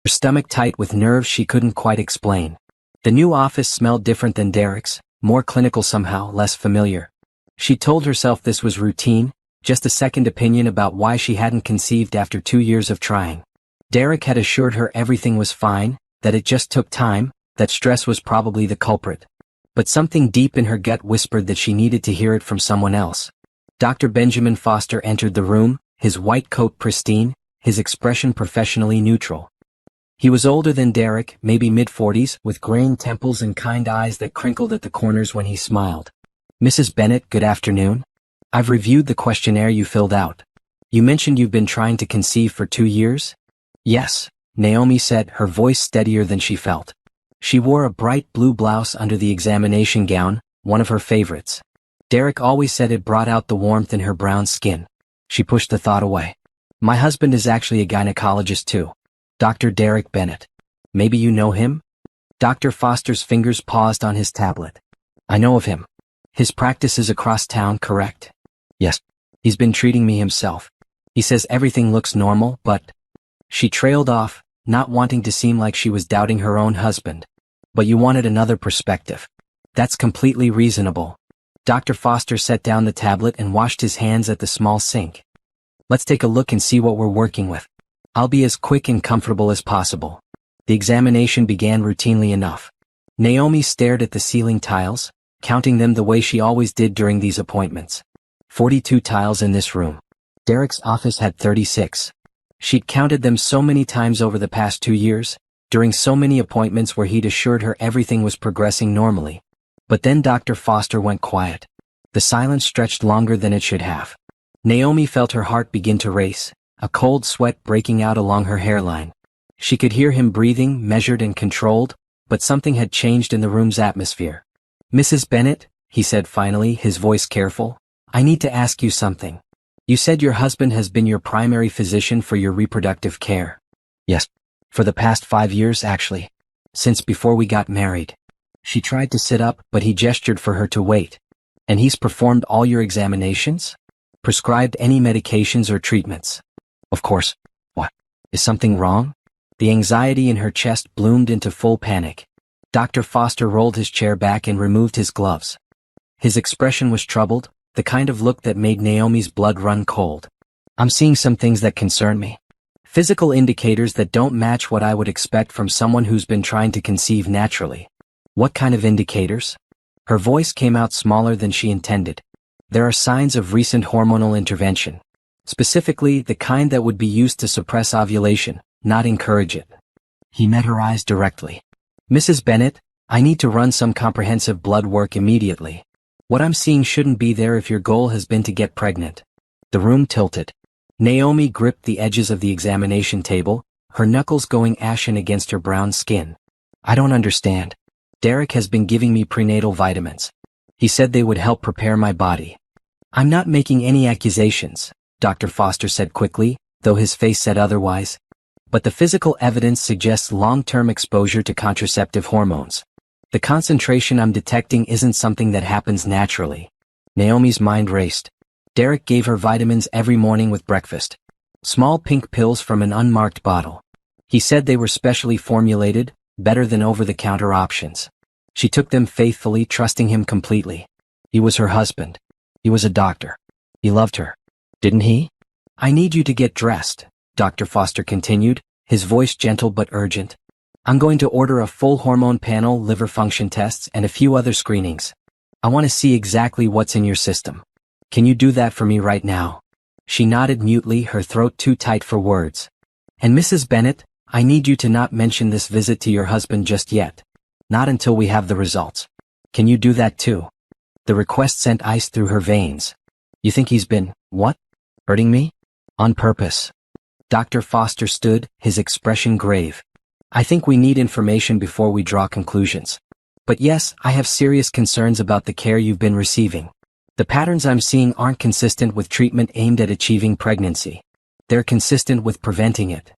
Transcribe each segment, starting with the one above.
her stomach tight with nerves she couldn't quite explain. The new office smelled different than Derek's, more clinical somehow, less familiar. She told herself this was routine, just a second opinion about why she hadn't conceived after 2 years of trying. Derek had assured her everything was fine, that it just took time, that stress was probably the culprit. But something deep in her gut whispered that she needed to hear it from someone else. Dr. Benjamin Foster entered the room, his white coat pristine, his expression professionally neutral. He was older than Derek, maybe mid-40s, with graying temples and kind eyes that crinkled at the corners when he smiled. "Mrs. Bennett, good afternoon. I've reviewed the questionnaire you filled out. You mentioned you've been trying to conceive for 2 years?" "Yes," Naomi said, her voice steadier than she felt. She wore a bright blue blouse under the examination gown, one of her favorites. Derek always said it brought out the warmth in her brown skin. She pushed the thought away. "My husband is actually a gynecologist too. Dr. Derek Bennett. Maybe you know him?" Dr. Foster's fingers paused on his tablet. "I know of him. His practice is across town, correct?" "Yes. He's been treating me himself. He says everything looks normal, but—" She trailed off, not wanting to seem like she was doubting her own husband. "But you wanted another perspective. That's completely reasonable." Dr. Foster set down the tablet and washed his hands at the small sink. "Let's take a look and see what we're working with. I'll be as quick and comfortable as possible." The examination began routinely enough. Naomi stared at the ceiling tiles, counting them the way she always did during these appointments. 42 tiles in this room. Derek's office had 36. She'd counted them so many times over the past 2 years, during so many appointments where he'd assured her everything was progressing normally. But then Dr. Foster went quiet. The silence stretched longer than it should have. Naomi felt her heart begin to race, a cold sweat breaking out along her hairline. She could hear him breathing, measured and controlled, but something had changed in the room's atmosphere. "Mrs. Bennett," he said finally, his voice careful, "I need to ask you something. You said your husband has been your primary physician for your reproductive care." "Yes. For the past 5 years, actually. Since before we got married." She tried to sit up, but he gestured for her to wait. "And he's performed all your examinations? Prescribed any medications or treatments?" "Of course." "What? Is something wrong?" The anxiety in her chest bloomed into full panic. Dr. Foster rolled his chair back and removed his gloves. His expression was troubled, the kind of look that made Naomi's blood run cold. "I'm seeing some things that concern me. Physical indicators that don't match what I would expect from someone who's been trying to conceive naturally." "What kind of indicators?" Her voice came out smaller than she intended. "There are signs of recent hormonal intervention. Specifically, the kind that would be used to suppress ovulation, not encourage it." He met her eyes directly. "Mrs. Bennett, I need to run some comprehensive blood work immediately. What I'm seeing shouldn't be there if your goal has been to get pregnant." The room tilted. Naomi gripped the edges of the examination table, her knuckles going ashen against her brown skin. "I don't understand. Derek has been giving me prenatal vitamins. He said they would help prepare my body." "I'm not making any accusations," Dr. Foster said quickly, though his face said otherwise. "But the physical evidence suggests long-term exposure to contraceptive hormones. The concentration I'm detecting isn't something that happens naturally." Naomi's mind raced. Derek gave her vitamins every morning with breakfast. Small pink pills from an unmarked bottle. He said they were specially formulated, better than over-the-counter options. She took them faithfully, trusting him completely. He was her husband. He was a doctor. He loved her. Didn't he? "I need you to get dressed," Dr. Foster continued, his voice gentle but urgent. "I'm going to order a full hormone panel, liver function tests, and a few other screenings. I want to see exactly what's in your system. Can you do that for me right now?" She nodded mutely, her throat too tight for words. "And Mrs. Bennett, I need you to not mention this visit to your husband just yet. Not until we have the results. Can you do that too?" The request sent ice through her veins. "You think he's been, what? Hurting me? On purpose?" Dr. Foster stood, his expression grave. "I think we need information before we draw conclusions. But yes, I have serious concerns about the care you've been receiving. The patterns I'm seeing aren't consistent with treatment aimed at achieving pregnancy. They're consistent with preventing it."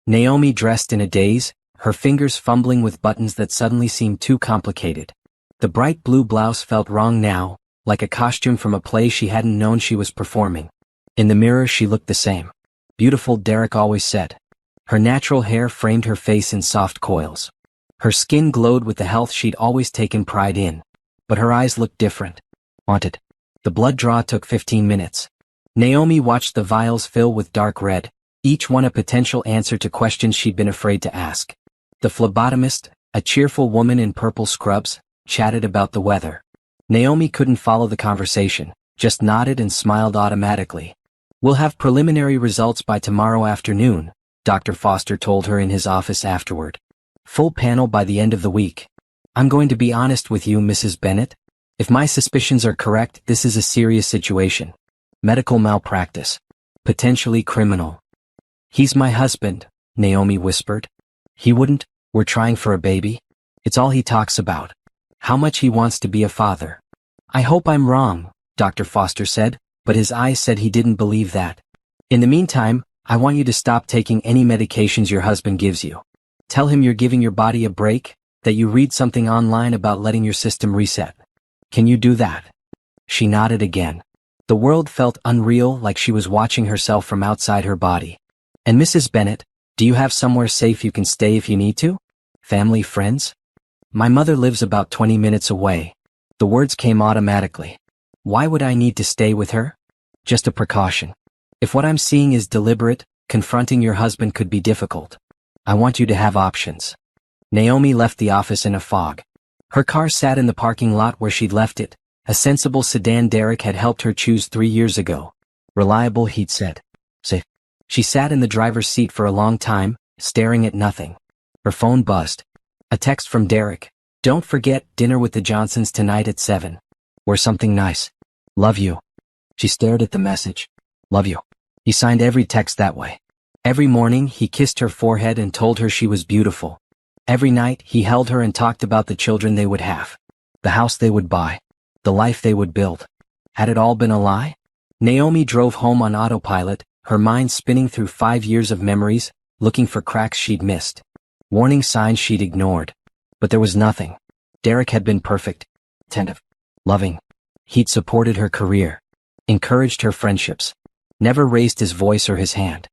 Naomi dressed in a daze, her fingers fumbling with buttons that suddenly seemed too complicated. The bright blue blouse felt wrong now, like a costume from a play she hadn't known she was performing. In the mirror she looked the same. Beautiful, Derek always said. Her natural hair framed her face in soft coils. Her skin glowed with the health she'd always taken pride in. But her eyes looked different. Haunted. The blood draw took 15 minutes. Naomi watched the vials fill with dark red, each one a potential answer to questions she'd been afraid to ask. The phlebotomist, a cheerful woman in purple scrubs, chatted about the weather. Naomi couldn't follow the conversation, just nodded and smiled automatically. "We'll have preliminary results by tomorrow afternoon," Dr. Foster told her in his office afterward. "Full panel by the end of the week. I'm going to be honest with you, Mrs. Bennett. If my suspicions are correct, this is a serious situation. Medical malpractice. Potentially criminal." "He's my husband," Naomi whispered. "He wouldn't. We're trying for a baby. It's all he talks about. How much he wants to be a father." "I hope I'm wrong," Dr. Foster said, but his eyes said he didn't believe that. "In the meantime, I want you to stop taking any medications your husband gives you. Tell him you're giving your body a break, that you read something online about letting your system reset. Can you do that?" She nodded again. The world felt unreal, like she was watching herself from outside her body. "And Mrs. Bennett, do you have somewhere safe you can stay if you need to? Family, friends?" "My mother lives about 20 minutes away." The words came automatically. "Why would I need to stay with her?" "Just a precaution. If what I'm seeing is deliberate, confronting your husband could be difficult. I want you to have options." Naomi left the office in a fog. Her car sat in the parking lot where she'd left it, a sensible sedan Derek had helped her choose 3 years ago. Reliable, he'd said. Safe. She sat in the driver's seat for a long time, staring at nothing. Her phone buzzed. A text from Derek. "Don't forget, dinner with the Johnsons tonight at 7. Wear something nice. Love you." She stared at the message. "Love you." He signed every text that way. Every morning, he kissed her forehead and told her she was beautiful. Every night, he held her and talked about the children they would have, the house they would buy, the life they would build. Had it all been a lie? Naomi drove home on autopilot, her mind spinning through 5 years of memories, looking for cracks she'd missed. Warning signs she'd ignored. But there was nothing. Derek had been perfect, attentive, loving. He'd supported her career, encouraged her friendships, never raised his voice or his hand.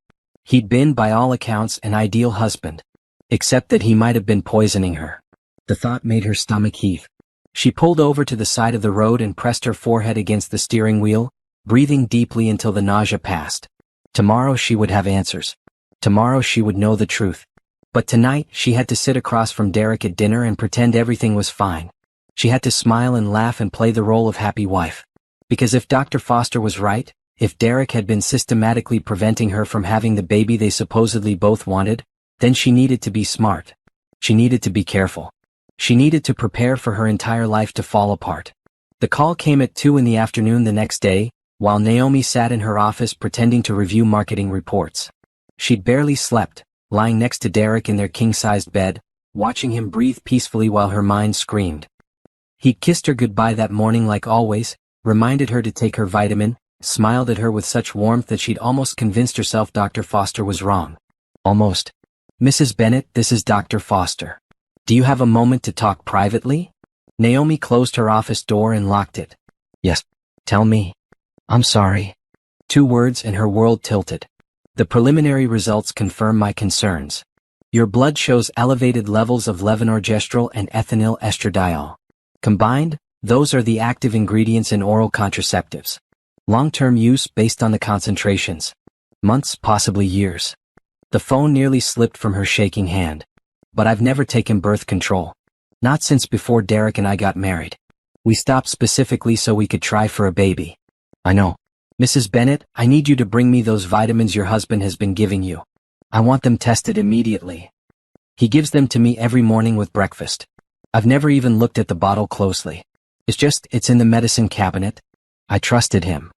He'd been, by all accounts, an ideal husband, except that he might have been poisoning her. The thought made her stomach heave. She pulled over to the side of the road and pressed her forehead against the steering wheel, breathing deeply until the nausea passed. Tomorrow she would have answers. Tomorrow she would know the truth. But tonight she had to sit across from Derek at dinner and pretend everything was fine. She had to smile and laugh and play the role of happy wife. Because if Dr. Foster was right, if Derek had been systematically preventing her from having the baby they supposedly both wanted, then she needed to be smart. She needed to be careful. She needed to prepare for her entire life to fall apart. The call came at 2 in the afternoon the next day, while Naomi sat in her office pretending to review marketing reports. She'd barely slept, lying next to Derek in their king-sized bed, watching him breathe peacefully while her mind screamed. He'd kissed her goodbye that morning like always, reminded her to take her vitamin, smiled at her with such warmth that she'd almost convinced herself Dr. Foster was wrong. Almost. "Mrs. Bennett, this is Dr. Foster. Do you have a moment to talk privately?" Naomi closed her office door and locked it. "Yes. Tell me." "I'm sorry." 2 words and her world tilted. "The preliminary results confirm my concerns. Your blood shows elevated levels of levonorgestrel and ethinyl estradiol. Combined, those are the active ingredients in oral contraceptives. Long-term use based on the concentrations. Months, possibly years." The phone nearly slipped from her shaking hand. "But I've never taken birth control. Not since before Derek and I got married. We stopped specifically so we could try for a baby." "I know. Mrs. Bennett, I need you to bring me those vitamins your husband has been giving you. I want them tested immediately. He gives them to me every morning with breakfast. I've never even looked at the bottle closely. It's in the medicine cabinet. I trusted him.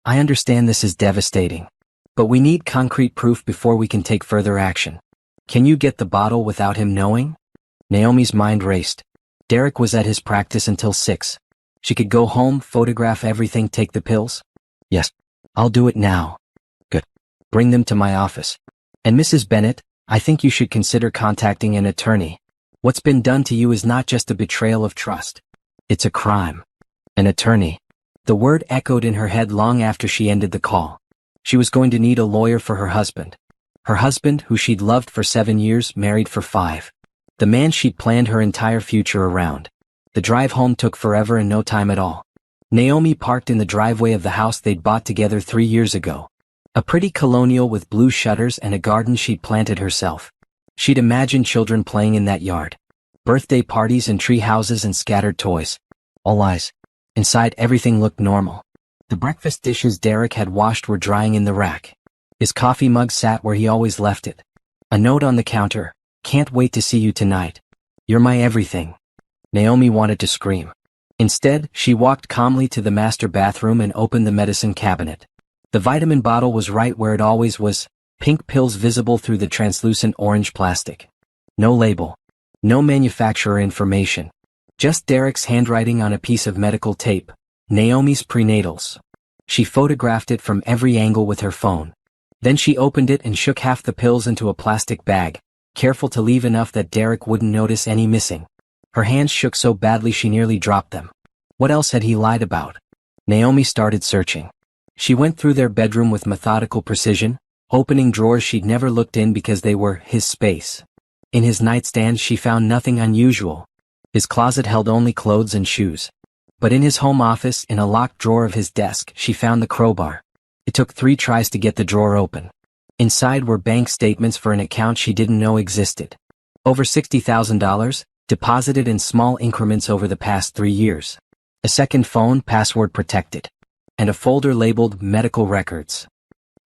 I understand this is devastating. But we need concrete proof before we can take further action. Can you get the bottle without him knowing?" Naomi's mind raced. Derek was at his practice until 6. She could go home, photograph everything, take the pills. "Yes, I'll do it now." "Good. Bring them to my office. And Mrs. Bennett, I think you should consider contacting an attorney. What's been done to you is not just a betrayal of trust. It's a crime." An attorney. The word echoed in her head long after she ended the call. She was going to need a lawyer for her husband. Her husband, who she'd loved for 7 years, married for 5. The man she'd planned her entire future around. The drive home took forever and no time at all. Naomi parked in the driveway of the house they'd bought together 3 years ago. A pretty colonial with blue shutters and a garden she'd planted herself. She'd imagined children playing in that yard. Birthday parties and tree houses and scattered toys. All lies. Inside, everything looked normal. The breakfast dishes Derek had washed were drying in the rack. His coffee mug sat where he always left it. A note on the counter: "Can't wait to see you tonight. You're my everything." Naomi wanted to scream. Instead, she walked calmly to the master bathroom and opened the medicine cabinet. The vitamin bottle was right where it always was, pink pills visible through the translucent orange plastic. No label. No manufacturer information. Just Derek's handwriting on a piece of medical tape. Naomi's prenatals. She photographed it from every angle with her phone. Then she opened it and shook half the pills into a plastic bag, careful to leave enough that Derek wouldn't notice any missing. Her hands shook so badly she nearly dropped them. What else had he lied about? Naomi started searching. She went through their bedroom with methodical precision, opening drawers she'd never looked in because they were his space. In his nightstand she found nothing unusual. His closet held only clothes and shoes. But in his home office, in a locked drawer of his desk, she found the crowbar. It took 3 tries to get the drawer open. Inside were bank statements for an account she didn't know existed. Over $60,000, deposited in small increments over the past 3 years. A second phone, password protected. And a folder labeled medical records.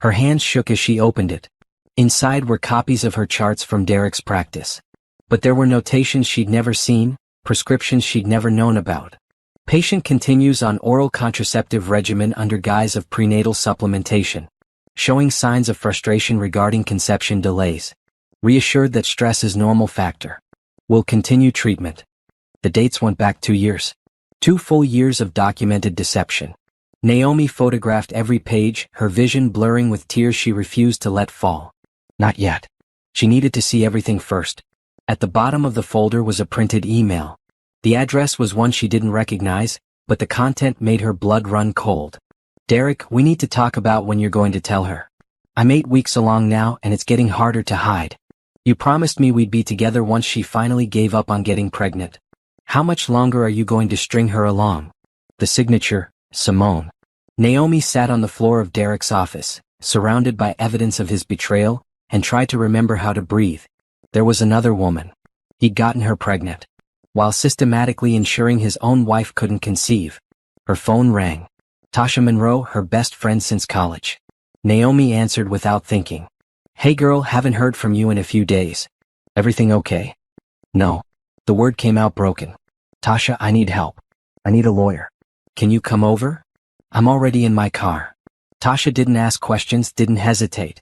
Her hands shook as she opened it. Inside were copies of her charts from Derek's practice. But there were notations she'd never seen, prescriptions she'd never known about. Patient continues on oral contraceptive regimen under guise of prenatal supplementation. Showing signs of frustration regarding conception delays. Reassured that stress is normal factor. Will continue treatment. The dates went back 2 years. 2 full years of documented deception. Naomi photographed every page, her vision blurring with tears she refused to let fall. Not yet. She needed to see everything first. At the bottom of the folder was a printed email. The address was one she didn't recognize, but the content made her blood run cold. "Derek, we need to talk about when you're going to tell her. I'm 8 weeks along now and it's getting harder to hide. You promised me we'd be together once she finally gave up on getting pregnant. How much longer are you going to string her along?" The signature, Simone. Naomi sat on the floor of Derek's office, surrounded by evidence of his betrayal, and tried to remember how to breathe. There was another woman. He'd gotten her pregnant, while systematically ensuring his own wife couldn't conceive. Her phone rang. Tasha Monroe, her best friend since college. Naomi answered without thinking. "Hey girl, haven't heard from you in a few days. Everything okay?" "No." The word came out broken. "Tasha, I need help. I need a lawyer. Can you come over?" "I'm already in my car." Tasha didn't ask questions, didn't hesitate.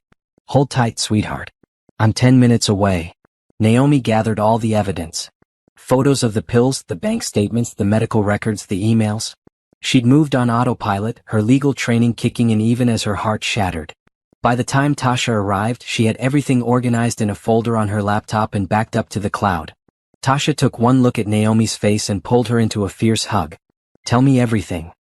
"Hold tight, sweetheart. I'm 10 minutes away." Naomi gathered all the evidence. Photos of the pills, the bank statements, the medical records, the emails. She'd moved on autopilot, her legal training kicking in even as her heart shattered. By the time Tasha arrived, she had everything organized in a folder on her laptop and backed up to the cloud. Tasha took one look at Naomi's face and pulled her into a fierce hug. "Tell me everything."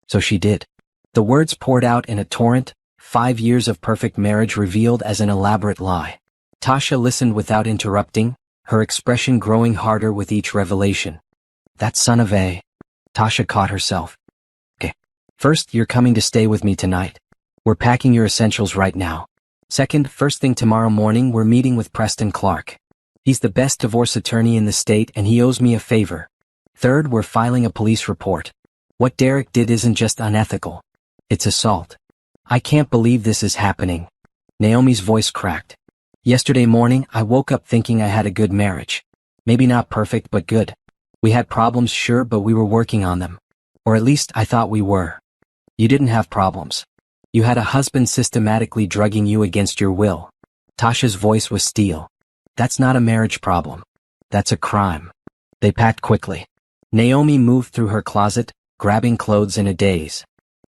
So she did. The words poured out in a torrent, 5 years of perfect marriage revealed as an elaborate lie. Tasha listened without interrupting, her expression growing harder with each revelation. "That son of a..." Tasha caught herself. "Okay. First, you're coming to stay with me tonight. We're packing your essentials right now. Second, first thing tomorrow morning we're meeting with Preston Clark. He's the best divorce attorney in the state and he owes me a favor. Third, we're filing a police report. What Derek did isn't just unethical. It's assault." "I can't believe this is happening." Naomi's voice cracked. "Yesterday morning, I woke up thinking I had a good marriage. Maybe not perfect, but good. We had problems, sure, but we were working on them. Or at least I thought we were. You didn't have problems. You had a husband systematically drugging you against your will." Tasha's voice was steel. "That's not a marriage problem. That's a crime." They packed quickly. Naomi moved through her closet, grabbing clothes in a daze.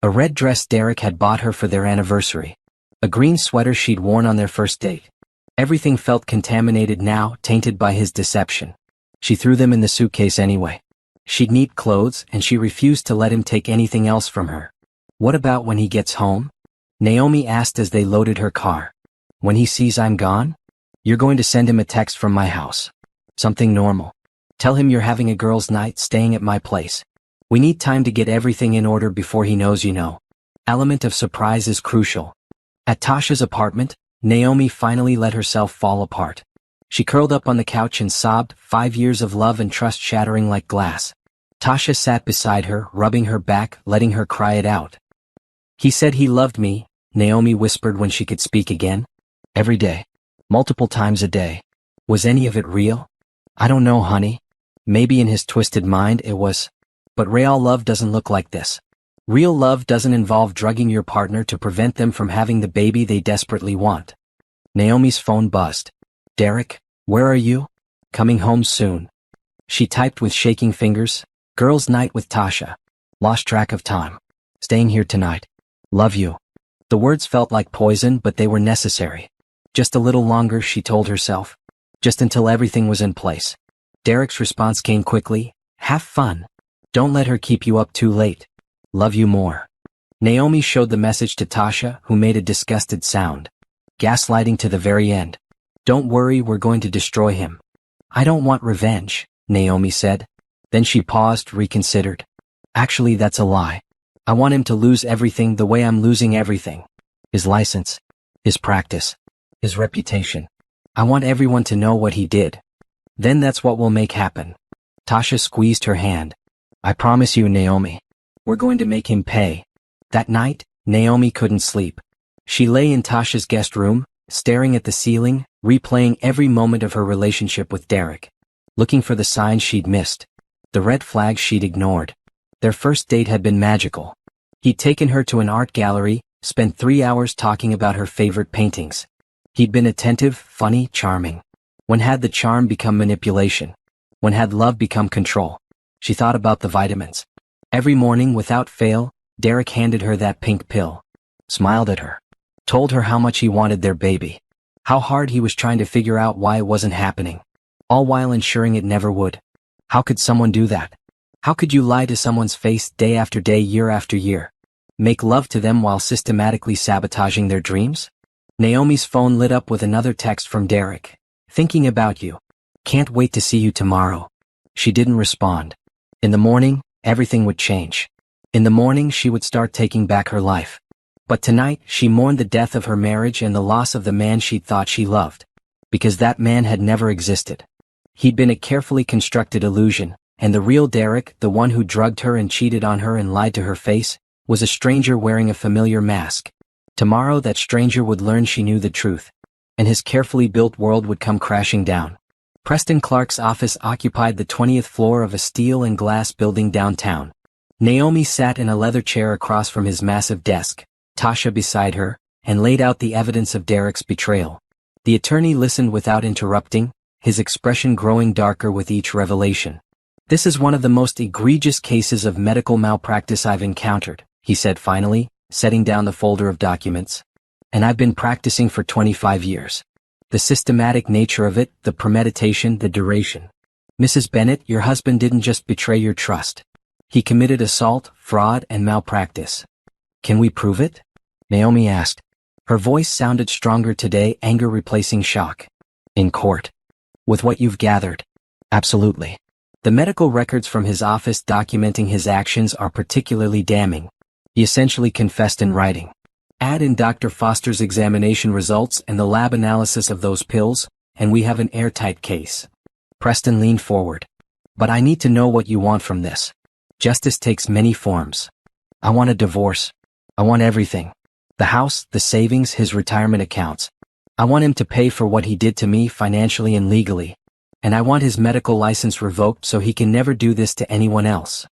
A red dress Derek had bought her for their anniversary. A green sweater she'd worn on their first date. Everything felt contaminated now, tainted by his deception. She threw them in the suitcase anyway. She'd need clothes, and she refused to let him take anything else from her. "What about when he gets home?" Naomi asked as they loaded her car. When he sees I'm gone? You're going to send him a text from my house. Something normal. Tell him you're having a girls' night staying at my place. We need time to get everything in order before he knows you know. Element of surprise is crucial. At Tasha's apartment, Naomi finally let herself fall apart. She curled up on the couch and sobbed, 5 years of love and trust shattering like glass. Tasha sat beside her, rubbing her back, letting her cry it out. He said he loved me, Naomi whispered when she could speak again. Every day. Multiple times a day. Was any of it real? I don't know, honey. Maybe in his twisted mind it was. But real love doesn't look like this. Real love doesn't involve drugging your partner to prevent them from having the baby they desperately want. Naomi's phone buzzed. Derek, where are you? Coming home soon. She typed with shaking fingers. Girls' night with Tasha. Lost track of time. Staying here tonight. Love you. The words felt like poison, but they were necessary. Just a little longer, she told herself. Just until everything was in place. Derek's response came quickly. Have fun. Don't let her keep you up too late. Love you more. Naomi showed the message to Tasha, who made a disgusted sound. Gaslighting to the very end. Don't worry, we're going to destroy him. I don't want revenge, Naomi said. Then she paused, reconsidered. Actually, that's a lie. I want him to lose everything the way I'm losing everything. His license. His practice. His reputation. I want everyone to know what he did. Then that's what we'll make happen. Tasha squeezed her hand. I promise you, Naomi. We're going to make him pay. That night, Naomi couldn't sleep. She lay in Tasha's guest room, staring at the ceiling, replaying every moment of her relationship with Derek. Looking for the signs she'd missed. The red flags she'd ignored. Their first date had been magical. He'd taken her to an art gallery, spent 3 hours talking about her favorite paintings. He'd been attentive, funny, charming. When had the charm become manipulation? When had love become control? She thought about the vitamins. Every morning, without fail, Derek handed her that pink pill. Smiled at her. Told her how much he wanted their baby. How hard he was trying to figure out why it wasn't happening. All while ensuring it never would. How could someone do that? How could you lie to someone's face day after day, year after year? Make love to them while systematically sabotaging their dreams? Naomi's phone lit up with another text from Derek. Thinking about you. Can't wait to see you tomorrow. She didn't respond. In the morning, everything would change. In the morning, she would start taking back her life. But tonight, she mourned the death of her marriage and the loss of the man she thought she loved. Because that man had never existed. He'd been a carefully constructed illusion, and the real Derek, the one who drugged her and cheated on her and lied to her face, was a stranger wearing a familiar mask. Tomorrow that stranger would learn she knew the truth. And his carefully built world would come crashing down. Preston Clark's office occupied the 20th floor of a steel and glass building downtown. Naomi sat in a leather chair across from his massive desk, Tasha beside her, and laid out the evidence of Derek's betrayal. The attorney listened without interrupting, his expression growing darker with each revelation. This is one of the most egregious cases of medical malpractice I've encountered, he said finally, setting down the folder of documents. And I've been practicing for 25 years. The systematic nature of it, the premeditation, the duration. Mrs. Bennett, your husband didn't just betray your trust. He committed assault, fraud, and malpractice. Can we prove it? Naomi asked. Her voice sounded stronger today, anger replacing shock. In court. With what you've gathered. Absolutely. The medical records from his office documenting his actions are particularly damning. He essentially confessed in writing. Add in Dr. Foster's examination results and the lab analysis of those pills, and we have an airtight case. Preston leaned forward. But I need to know what you want from this. Justice takes many forms. I want a divorce. I want everything. The house, the savings, his retirement accounts. I want him to pay for what he did to me financially and legally. And I want his medical license revoked so he can never do this to anyone else.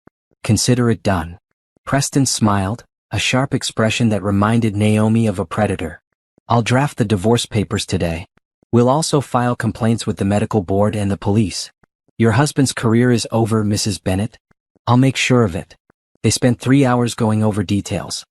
Consider it done. Preston smiled, a sharp expression that reminded Naomi of a predator. I'll draft the divorce papers today. We'll also file complaints with the medical board and the police. Your husband's career is over, Mrs. Bennett. I'll make sure of it. They spent 3 hours going over details.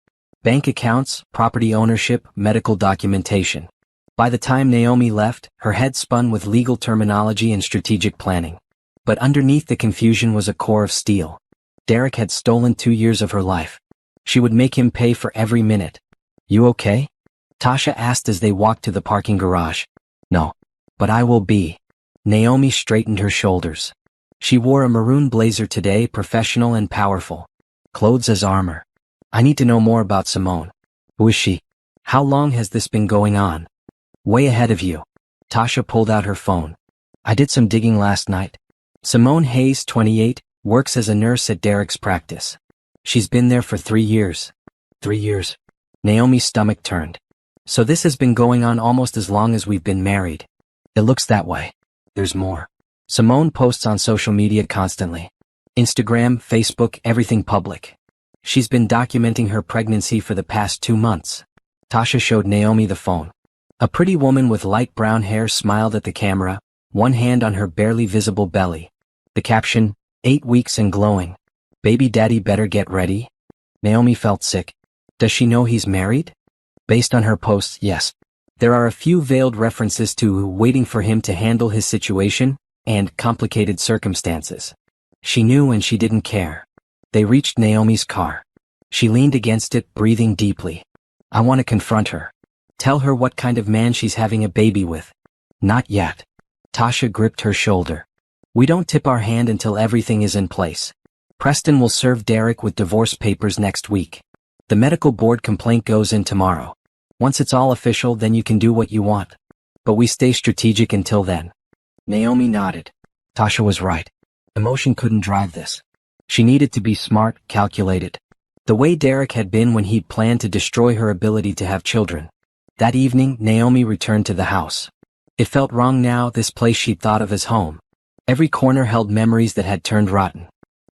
Bank accounts, property ownership, medical documentation. By the time Naomi left, her head spun with legal terminology and strategic planning. But underneath the confusion was a core of steel. Derek had stolen 2 years of her life. She would make him pay for every minute. You okay? Tasha asked as they walked to the parking garage. No. But I will be. Naomi straightened her shoulders. She wore a maroon blazer today, professional and powerful. Clothes as armor. I need to know more about Simone. Who is she? How long has this been going on? Way ahead of you. Tasha pulled out her phone. I did some digging last night. Simone Hayes, 28, works as a nurse at Derek's practice. She's been there for 3 years. 3 years. Naomi's stomach turned. So this has been going on almost as long as we've been married. It looks that way. There's more. Simone posts on social media constantly. Instagram, Facebook, everything public. She's been documenting her pregnancy for the past 2 months. Tasha showed Naomi the phone. A pretty woman with light brown hair smiled at the camera, one hand on her barely visible belly. The caption, 8 weeks and glowing. Baby daddy better get ready. Naomi felt sick. Does she know he's married? Based on her posts, yes. There are a few veiled references to waiting for him to handle his situation and complicated circumstances. She knew and she didn't care. They reached Naomi's car. She leaned against it, breathing deeply. I want to confront her. Tell her what kind of man she's having a baby with. Not yet. Tasha gripped her shoulder. We don't tip our hand until everything is in place. Preston will serve Derek with divorce papers next week. The medical board complaint goes in tomorrow. Once it's all official, then you can do what you want. But we stay strategic until then. Naomi nodded. Tasha was right. Emotion couldn't drive this. She needed to be smart, calculated. The way Derek had been when he'd planned to destroy her ability to have children. That evening, Naomi returned to the house. It felt wrong now, this place she'd thought of as home. Every corner held memories that had turned rotten.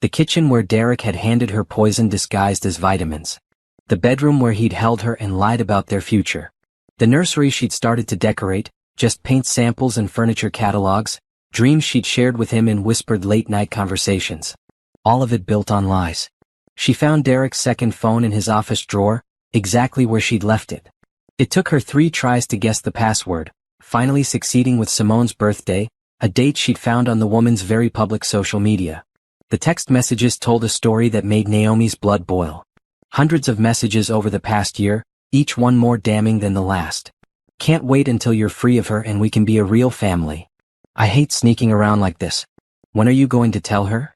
The kitchen where Derek had handed her poison disguised as vitamins. The bedroom where he'd held her and lied about their future. The nursery she'd started to decorate, just paint samples and furniture catalogs, dreams she'd shared with him in whispered late-night conversations. All of it built on lies. She found Derek's second phone in his office drawer, exactly where she'd left it. It took her 3 tries to guess the password, finally succeeding with Simone's birthday, a date she'd found on the woman's very public social media. The text messages told a story that made Naomi's blood boil. Hundreds of messages over the past year, each one more damning than the last. Can't wait until you're free of her and we can be a real family. I hate sneaking around like this. When are you going to tell her?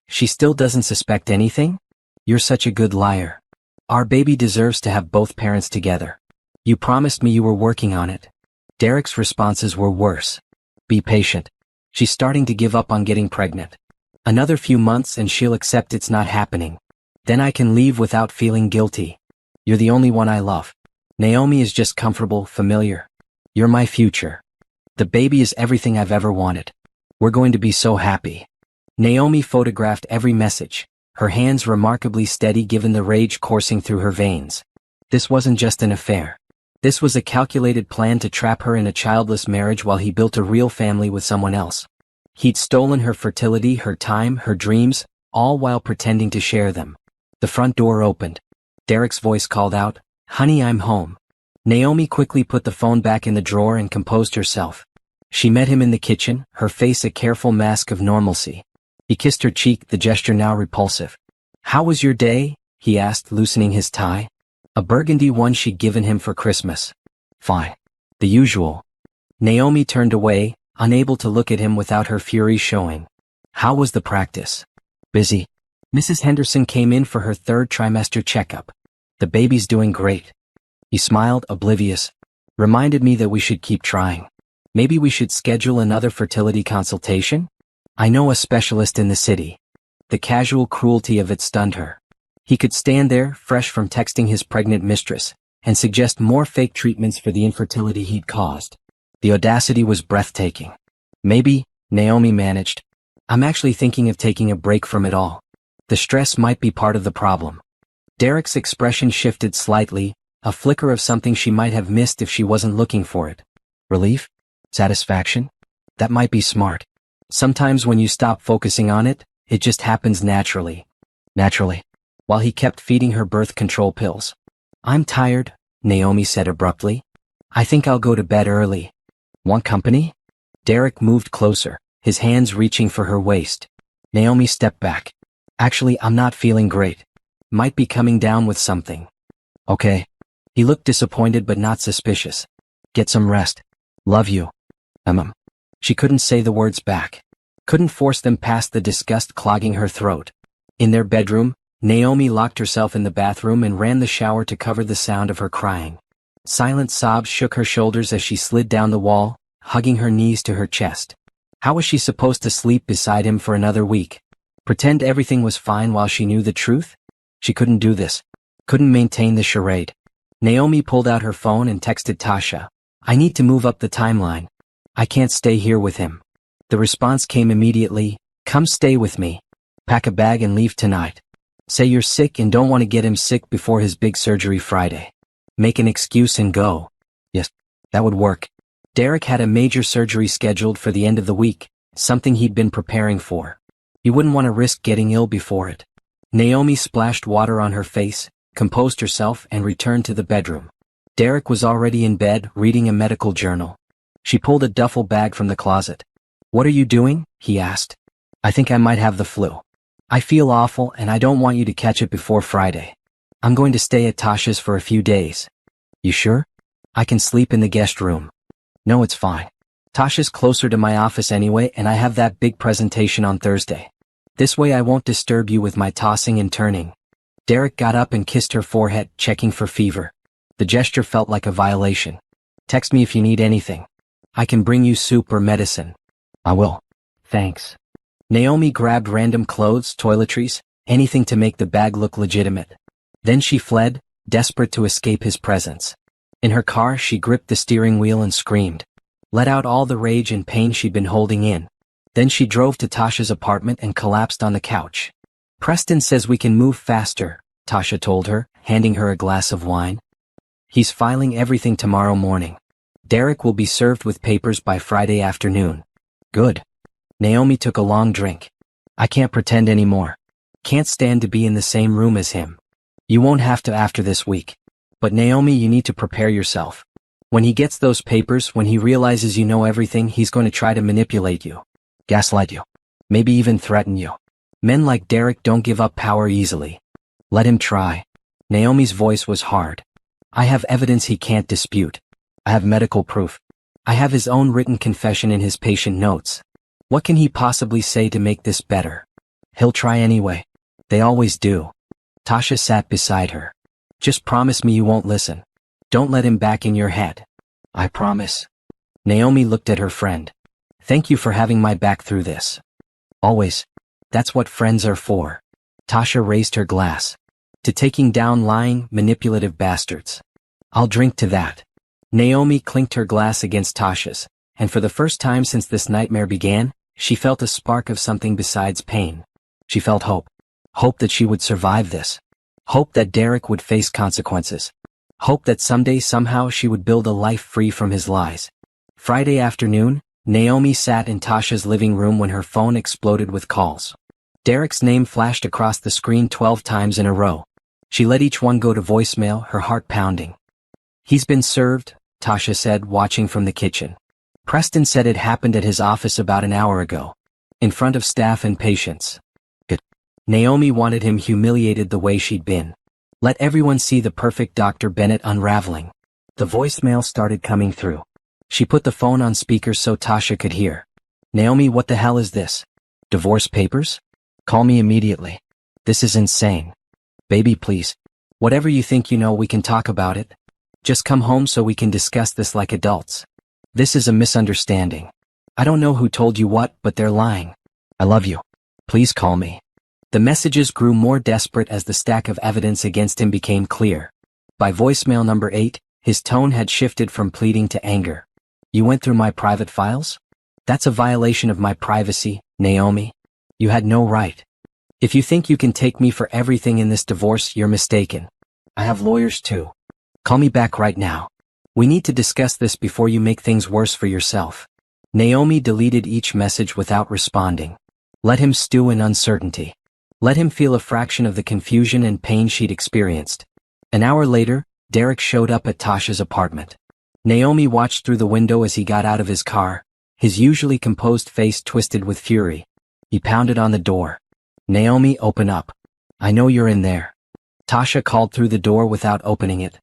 She still doesn't suspect anything? You're such a good liar. Our baby deserves to have both parents together. You promised me you were working on it. Derek's responses were worse. Be patient. She's starting to give up on getting pregnant. Another few months and she'll accept it's not happening. Then I can leave without feeling guilty. You're the only one I love. Naomi is just comfortable, familiar. You're my future. The baby is everything I've ever wanted. We're going to be so happy. Naomi photographed every message, her hands remarkably steady given the rage coursing through her veins. This wasn't just an affair. This was a calculated plan to trap her in a childless marriage while he built a real family with someone else. He'd stolen her fertility, her time, her dreams, all while pretending to share them. The front door opened. Derek's voice called out, "Honey, I'm home." Naomi quickly put the phone back in the drawer and composed herself. She met him in the kitchen, her face a careful mask of normalcy. He kissed her cheek, the gesture now repulsive. "How was your day?" he asked, loosening his tie. A burgundy one she'd given him for Christmas. Fine. The usual. Naomi turned away, unable to look at him without her fury showing. How was the practice? Busy. Mrs. Henderson came in for her 3rd trimester checkup. The baby's doing great. He smiled, oblivious. Reminded me that we should keep trying. Maybe we should schedule another fertility consultation? I know a specialist in the city. The casual cruelty of it stunned her. He could stand there, fresh from texting his pregnant mistress, and suggest more fake treatments for the infertility he'd caused. The audacity was breathtaking. Maybe, Naomi managed. I'm actually thinking of taking a break from it all. The stress might be part of the problem. Derek's expression shifted slightly, a flicker of something she might have missed if she wasn't looking for it. Relief? Satisfaction? That might be smart. Sometimes when you stop focusing on it, it just happens naturally. Naturally. While he kept feeding her birth control pills. I'm tired, Naomi said abruptly. I think I'll go to bed early. Want company? Derek moved closer, his hands reaching for her waist. Naomi stepped back. Actually, I'm not feeling great. Might be coming down with something. Okay. He looked disappointed but not suspicious. Get some rest. Love you. She couldn't say the words back. Couldn't force them past the disgust clogging her throat. In their bedroom, Naomi locked herself in the bathroom and ran the shower to cover the sound of her crying. Silent sobs shook her shoulders as she slid down the wall, hugging her knees to her chest. How was she supposed to sleep beside him for another week? Pretend everything was fine while she knew the truth? She couldn't do this. Couldn't maintain the charade. Naomi pulled out her phone and texted Tasha. I need to move up the timeline. I can't stay here with him. The response came immediately. Come stay with me. Pack a bag and leave tonight. Say you're sick and don't want to get him sick before his big surgery Friday. Make an excuse and go. Yes, that would work. Derek had a major surgery scheduled for the end of the week, something he'd been preparing for. He wouldn't want to risk getting ill before it. Naomi splashed water on her face, composed herself and returned to the bedroom. Derek was already in bed, reading a medical journal. She pulled a duffel bag from the closet. What are you doing? He asked. I think I might have the flu. I feel awful and I don't want you to catch it before Friday. I'm going to stay at Tasha's for a few days. You sure? I can sleep in the guest room. No, it's fine. Tasha's closer to my office anyway and I have that big presentation on Thursday. This way I won't disturb you with my tossing and turning. Derek got up and kissed her forehead, checking for fever. The gesture felt like a violation. Text me if you need anything. I can bring you soup or medicine. I will. Thanks. Naomi grabbed random clothes, toiletries, anything to make the bag look legitimate. Then she fled, desperate to escape his presence. In her car, she gripped the steering wheel and screamed. Let out all the rage and pain she'd been holding in. Then she drove to Tasha's apartment and collapsed on the couch. Preston says we can move faster, Tasha told her, handing her a glass of wine. He's filing everything tomorrow morning. Derek will be served with papers by Friday afternoon. Good. Naomi took a long drink. I can't pretend anymore. Can't stand to be in the same room as him. You won't have to after this week. But Naomi, you need to prepare yourself. When he gets those papers, when he realizes you know everything, he's going to try to manipulate you. Gaslight you. Maybe even threaten you. Men like Derek don't give up power easily. Let him try. Naomi's voice was hard. I have evidence he can't dispute. I have medical proof. I have his own written confession in his patient notes. What can he possibly say to make this better? He'll try anyway. They always do. Tasha sat beside her. Just promise me you won't listen. Don't let him back in your head. I promise. Naomi looked at her friend. Thank you for having my back through this. Always. That's what friends are for. Tasha raised her glass. To taking down lying, manipulative bastards. I'll drink to that. Naomi clinked her glass against Tasha's, and for the first time since this nightmare began, she felt a spark of something besides pain. She felt hope. Hope that she would survive this. Hope that Derek would face consequences. Hope that someday somehow she would build a life free from his lies. Friday afternoon, Naomi sat in Tasha's living room when her phone exploded with calls. Derek's name flashed across the screen 12 times in a row. She let each one go to voicemail, her heart pounding. He's been served, Tasha said, watching from the kitchen. Preston said it happened at his office about an hour ago. In front of staff and patients. Good. Naomi wanted him humiliated the way she'd been. Let everyone see the perfect Dr. Bennett unraveling. The voicemail started coming through. She put the phone on speaker so Tasha could hear. Naomi, what the hell is this? Divorce papers? Call me immediately. This is insane. Baby, please. Whatever you think you know, we can talk about it. Just come home so we can discuss this like adults. This is a misunderstanding. I don't know who told you what, but they're lying. I love you. Please call me. The messages grew more desperate as the stack of evidence against him became clear. By voicemail number 8, his tone had shifted from pleading to anger. You went through my private files? That's a violation of my privacy, Naomi. You had no right. If you think you can take me for everything in this divorce, you're mistaken. I have lawyers too. Call me back right now. We need to discuss this before you make things worse for yourself. Naomi deleted each message without responding. Let him stew in uncertainty. Let him feel a fraction of the confusion and pain she'd experienced. An hour later, Derek showed up at Tasha's apartment. Naomi watched through the window as he got out of his car, his usually composed face twisted with fury. He pounded on the door. Naomi, open up. I know you're in there. Tasha called through the door without opening it.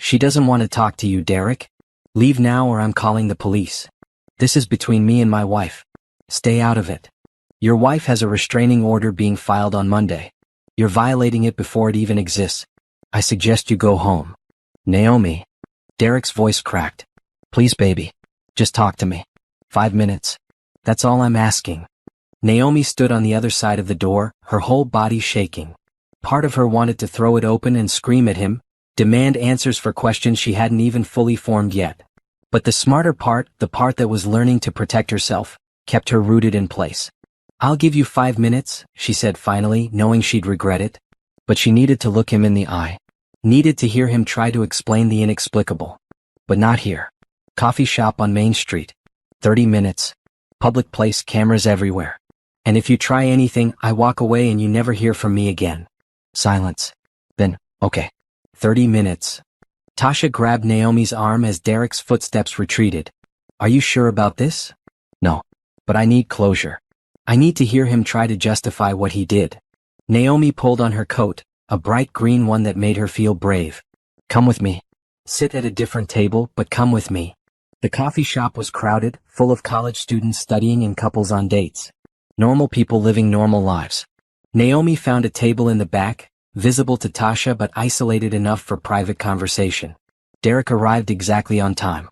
She doesn't want to talk to you, Derek. Leave now or I'm calling the police. This is between me and my wife. Stay out of it. Your wife has a restraining order being filed on Monday. You're violating it before it even exists. I suggest you go home. Naomi. Derek's voice cracked. Please, baby. Just talk to me. 5 minutes. That's all I'm asking. Naomi stood on the other side of the door, her whole body shaking. Part of her wanted to throw it open and scream at him, demand answers for questions she hadn't even fully formed yet. But the smarter part, the part that was learning to protect herself, kept her rooted in place. I'll give you 5 minutes, she said finally, knowing she'd regret it. But she needed to look him in the eye. Needed to hear him try to explain the inexplicable. But not here. Coffee shop on Main Street. 30 minutes. Public place, cameras everywhere. And if you try anything, I walk away and you never hear from me again. Silence. Then, okay. 30 minutes. Tasha grabbed Naomi's arm as Derek's footsteps retreated. Are you sure about this? No. But I need closure. I need to hear him try to justify what he did. Naomi pulled on her coat, a bright green one that made her feel brave. Come with me. Sit at a different table, but come with me. The coffee shop was crowded, full of college students studying and couples on dates. Normal people living normal lives. Naomi found a table in the back, visible to Tasha but isolated enough for private conversation. Derek arrived exactly on time.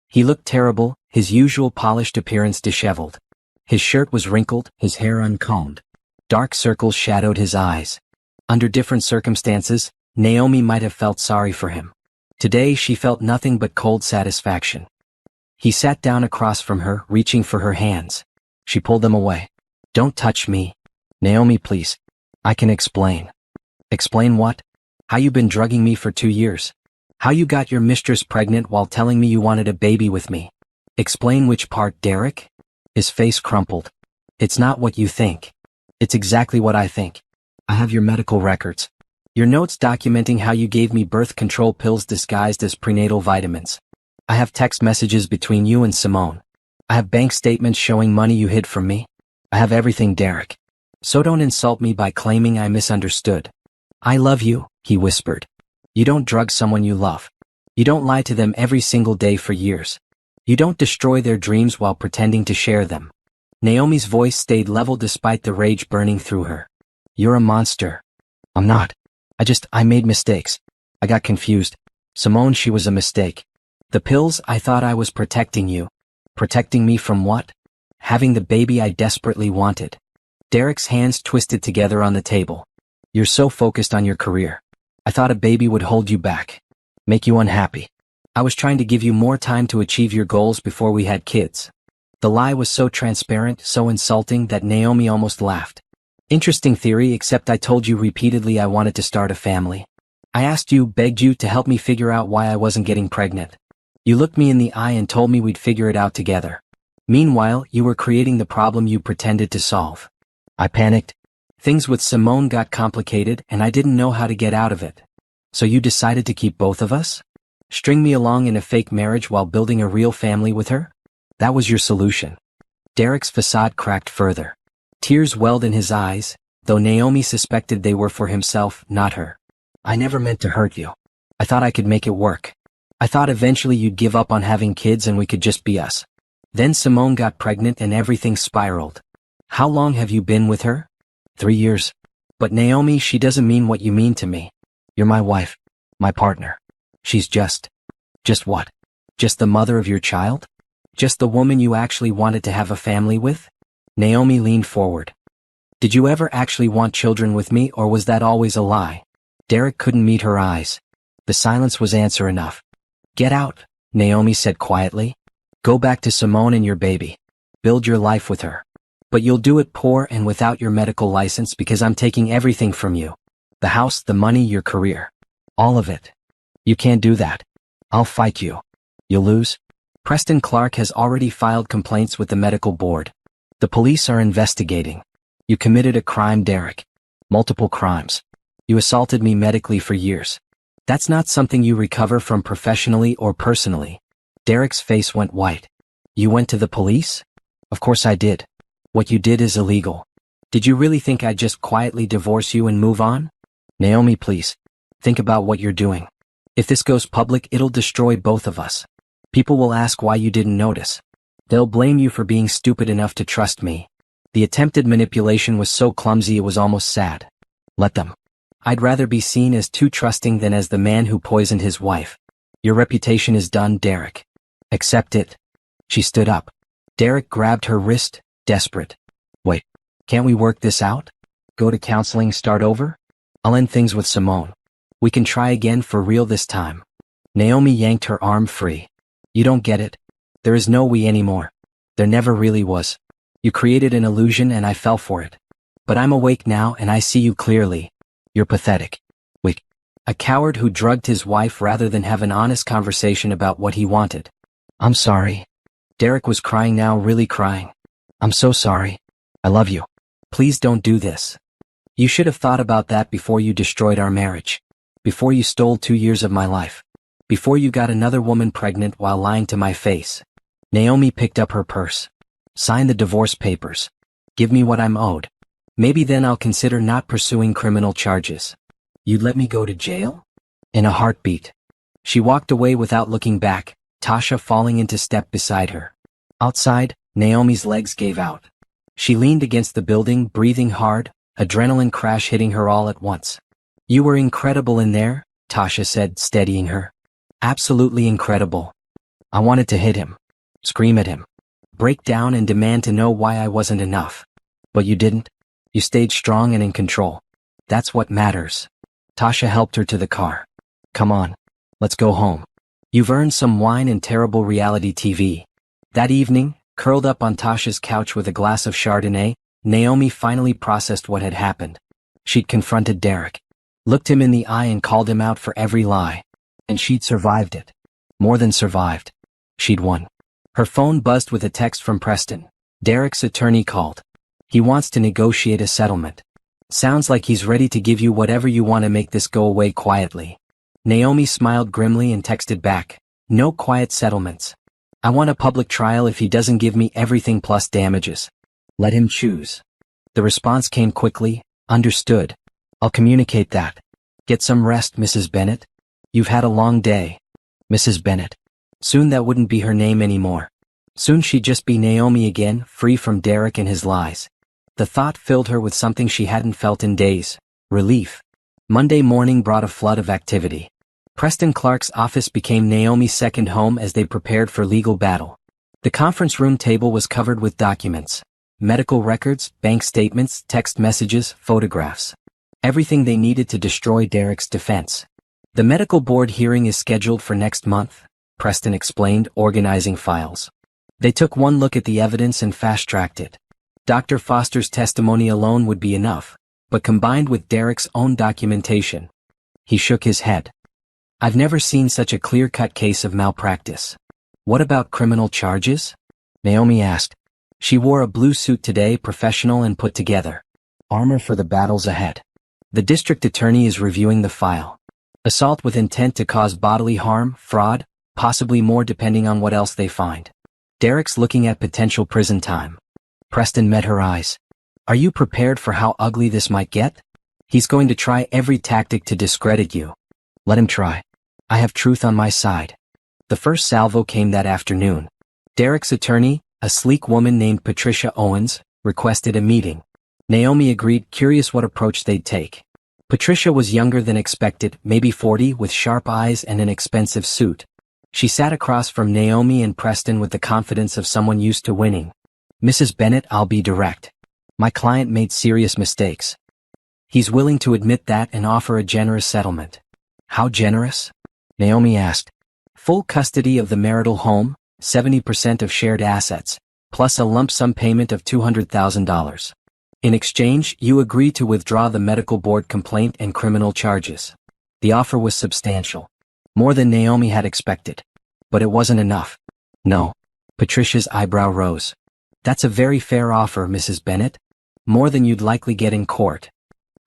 He looked terrible, his usual polished appearance disheveled. His shirt was wrinkled, his hair uncombed. Dark circles shadowed his eyes. Under different circumstances, Naomi might have felt sorry for him. Today she felt nothing but cold satisfaction. He sat down across from her, reaching for her hands. She pulled them away. Don't touch me. Naomi, please. I can explain. Explain what? How you been drugging me for 2 years. How you got your mistress pregnant while telling me you wanted a baby with me. Explain which part, Derek? His face crumpled. It's not what you think. It's exactly what I think. I have your medical records. Your notes documenting how you gave me birth control pills disguised as prenatal vitamins. I have text messages between you and Simone. I have bank statements showing money you hid from me. I have everything, Derek. So don't insult me by claiming I misunderstood. I love you, he whispered. You don't drug someone you love. You don't lie to them every single day for years. You don't destroy their dreams while pretending to share them. Naomi's voice stayed level despite the rage burning through her. You're a monster. I'm not. I made mistakes. I got confused. Simone, she was a mistake. The pills, I thought I was protecting you. Protecting me from what? Having the baby I desperately wanted. Derek's hands twisted together on the table. You're so focused on your career. I thought a baby would hold you back. Make you unhappy. I was trying to give you more time to achieve your goals before we had kids. The lie was so transparent, so insulting that Naomi almost laughed. Interesting theory, except I told you repeatedly I wanted to start a family. I asked you, begged you to help me figure out why I wasn't getting pregnant. You looked me in the eye and told me we'd figure it out together. Meanwhile, you were creating the problem you pretended to solve. I panicked. Things with Simone got complicated and I didn't know how to get out of it. So you decided to keep both of us? String me along in a fake marriage while building a real family with her? That was your solution. Derek's facade cracked further. Tears welled in his eyes, though Naomi suspected they were for himself, not her. I never meant to hurt you. I thought I could make it work. I thought eventually you'd give up on having kids and we could just be us. Then Simone got pregnant and everything spiraled. How long have you been with her? 3 years. But Naomi, she doesn't mean what you mean to me. You're my wife. My partner. She's just what? Just the mother of your child? Just the woman you actually wanted to have a family with? Naomi leaned forward. Did you ever actually want children with me, or was that always a lie? Derek couldn't meet her eyes. The silence was answer enough. Get out, Naomi said quietly. Go back to Simone and your baby. Build your life with her. But you'll do it poor and without your medical license because I'm taking everything from you. The house, the money, your career. All of it. You can't do that. I'll fight you. You'll lose. Preston Clark has already filed complaints with the medical board. The police are investigating. You committed a crime, Derek. Multiple crimes. You assaulted me medically for years. That's not something you recover from professionally or personally. Derek's face went white. You went to the police? Of course I did. What you did is illegal. Did you really think I'd just quietly divorce you and move on? Naomi, please. Think about what you're doing. If this goes public, it'll destroy both of us. People will ask why you didn't notice. They'll blame you for being stupid enough to trust me. The attempted manipulation was so clumsy it was almost sad. Let them. I'd rather be seen as too trusting than as the man who poisoned his wife. Your reputation is done, Derek. Accept it. She stood up. Derek grabbed her wrist, desperate. Wait, can't we work this out? Go to counseling, start over? I'll end things with Simone. We can try again for real this time. Naomi yanked her arm free. You don't get it. There is no we anymore. There never really was. You created an illusion and I fell for it. But I'm awake now and I see you clearly. You're pathetic. Weak. A coward who drugged his wife rather than have an honest conversation about what he wanted. I'm sorry. Derek was crying now, really crying. I'm so sorry. I love you. Please don't do this. You should have thought about that before you destroyed our marriage. Before you stole 2 years of my life. Before you got another woman pregnant while lying to my face. Naomi picked up her purse. Sign the divorce papers. Give me what I'm owed. Maybe then I'll consider not pursuing criminal charges. You'd let me go to jail? In a heartbeat. She walked away without looking back, Tasha falling into step beside her. Outside, Naomi's legs gave out. She leaned against the building, breathing hard, adrenaline crash hitting her all at once. You were incredible in there, Tasha said, steadying her. Absolutely incredible. I wanted to hit him. Scream at him. Break down and demand to know why I wasn't enough. But you didn't. You stayed strong and in control. That's what matters. Tasha helped her to the car. Come on. Let's go home. You've earned some wine and terrible reality TV. That evening, curled up on Tasha's couch with a glass of Chardonnay, Naomi finally processed what had happened. She'd confronted Derek. Looked him in the eye and called him out for every lie. And she'd survived it. More than survived. She'd won. Her phone buzzed with a text from Preston. Derek's attorney called. He wants to negotiate a settlement. Sounds like he's ready to give you whatever you want to make this go away quietly. Naomi smiled grimly and texted back. No quiet settlements. I want a public trial if he doesn't give me everything plus damages. Let him choose. The response came quickly. Understood. I'll communicate that. Get some rest, Mrs. Bennett. You've had a long day. Mrs. Bennett. Soon that wouldn't be her name anymore. Soon she'd just be Naomi again, free from Derek and his lies. The thought filled her with something she hadn't felt in days. Relief. Monday morning brought a flood of activity. Preston Clark's office became Naomi's second home as they prepared for legal battle. The conference room table was covered with documents. Medical records, bank statements, text messages, photographs. Everything they needed to destroy Derek's defense. The medical board hearing is scheduled for next month, Preston explained, organizing files. They took one look at the evidence and fast-tracked it. Dr. Foster's testimony alone would be enough, but combined with Derek's own documentation. He shook his head. I've never seen such a clear-cut case of malpractice. What about criminal charges? Naomi asked. She wore a blue suit today, professional and put together. Armor for the battles ahead. The district attorney is reviewing the file. Assault with intent to cause bodily harm, fraud, possibly more depending on what else they find. Derek's looking at potential prison time. Preston met her eyes. Are you prepared for how ugly this might get? He's going to try every tactic to discredit you. Let him try. I have truth on my side. The first salvo came that afternoon. Derek's attorney, a sleek woman named Patricia Owens, requested a meeting. Naomi agreed, curious what approach they'd take. Patricia was younger than expected, maybe 40, with sharp eyes and an expensive suit. She sat across from Naomi and Preston with the confidence of someone used to winning. Mrs. Bennett, I'll be direct. My client made serious mistakes. He's willing to admit that and offer a generous settlement. How generous? Naomi asked. Full custody of the marital home, 70% of shared assets, plus a lump sum payment of $200,000. In exchange, you agree to withdraw the medical board complaint and criminal charges. The offer was substantial. More than Naomi had expected. But it wasn't enough. No. Patricia's eyebrow rose. That's a very fair offer, Mrs. Bennett. More than you'd likely get in court.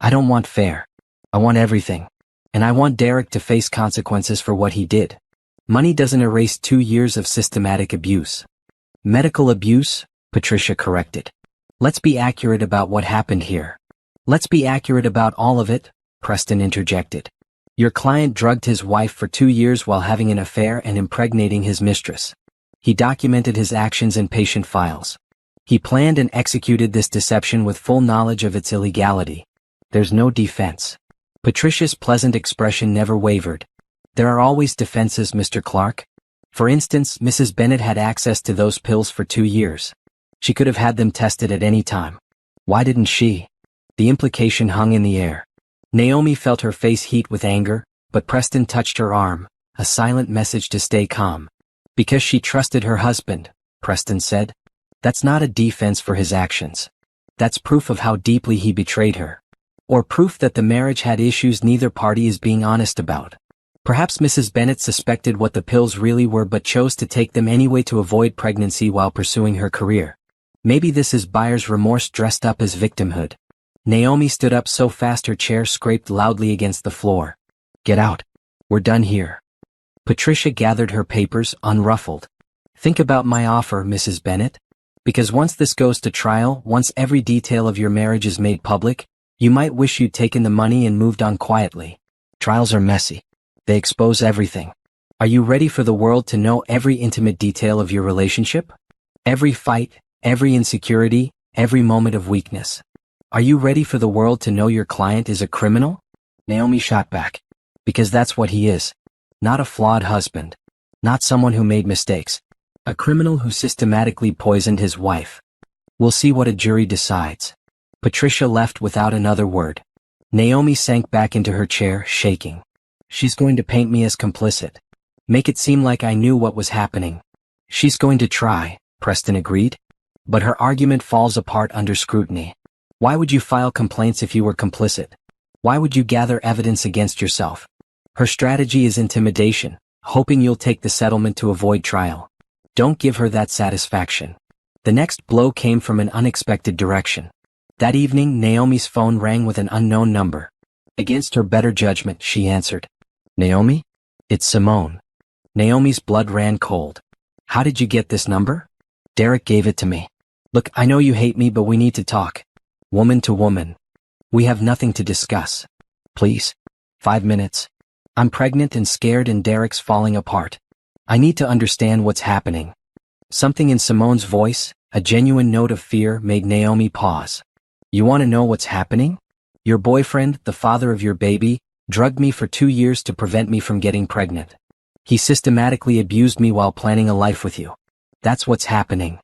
I don't want fair. I want everything. And I want Derek to face consequences for what he did. Money doesn't erase 2 years of systematic abuse. Medical abuse, Patricia corrected. Let's be accurate about what happened here. Let's be accurate about all of it, Preston interjected. Your client drugged his wife for 2 years while having an affair and impregnating his mistress. He documented his actions in patient files. He planned and executed this deception with full knowledge of its illegality. There's no defense. Patricia's pleasant expression never wavered. There are always defenses, Mr. Clark. For instance, Mrs. Bennet had access to those pills for 2 years. She could have had them tested at any time. Why didn't she? The implication hung in the air. Naomi felt her face heat with anger, but Preston touched her arm, a silent message to stay calm. Because she trusted her husband, Preston said. That's not a defense for his actions. That's proof of how deeply he betrayed her. Or proof that the marriage had issues neither party is being honest about. Perhaps Mrs. Bennet suspected what the pills really were but chose to take them anyway to avoid pregnancy while pursuing her career. Maybe this is buyer's remorse dressed up as victimhood. Naomi stood up so fast her chair scraped loudly against the floor. Get out. We're done here. Patricia gathered her papers, unruffled. Think about my offer, Mrs. Bennet. Because once this goes to trial, once every detail of your marriage is made public, you might wish you'd taken the money and moved on quietly. Trials are messy. They expose everything. Are you ready for the world to know every intimate detail of your relationship? Every fight, every insecurity, every moment of weakness. Are you ready for the world to know your client is a criminal? Naomi shot back. Because that's what he is. Not a flawed husband. Not someone who made mistakes. A criminal who systematically poisoned his wife. We'll see what a jury decides. Patricia left without another word. Naomi sank back into her chair, shaking. She's going to paint me as complicit. Make it seem like I knew what was happening. She's going to try, Preston agreed. But her argument falls apart under scrutiny. Why would you file complaints if you were complicit? Why would you gather evidence against yourself? Her strategy is intimidation, hoping you'll take the settlement to avoid trial. Don't give her that satisfaction. The next blow came from an unexpected direction. That evening, Naomi's phone rang with an unknown number. Against her better judgment, she answered. Naomi? It's Simone. Naomi's blood ran cold. How did you get this number? Derek gave it to me. Look, I know you hate me, but we need to talk. Woman to woman. We have nothing to discuss. Please. 5 minutes. I'm pregnant and scared and Derek's falling apart. I need to understand what's happening. Something in Simone's voice, a genuine note of fear, made Naomi pause. You want to know what's happening? Your boyfriend, the father of your baby, drugged me for 2 years to prevent me from getting pregnant. He systematically abused me while planning a life with you. That's what's happening.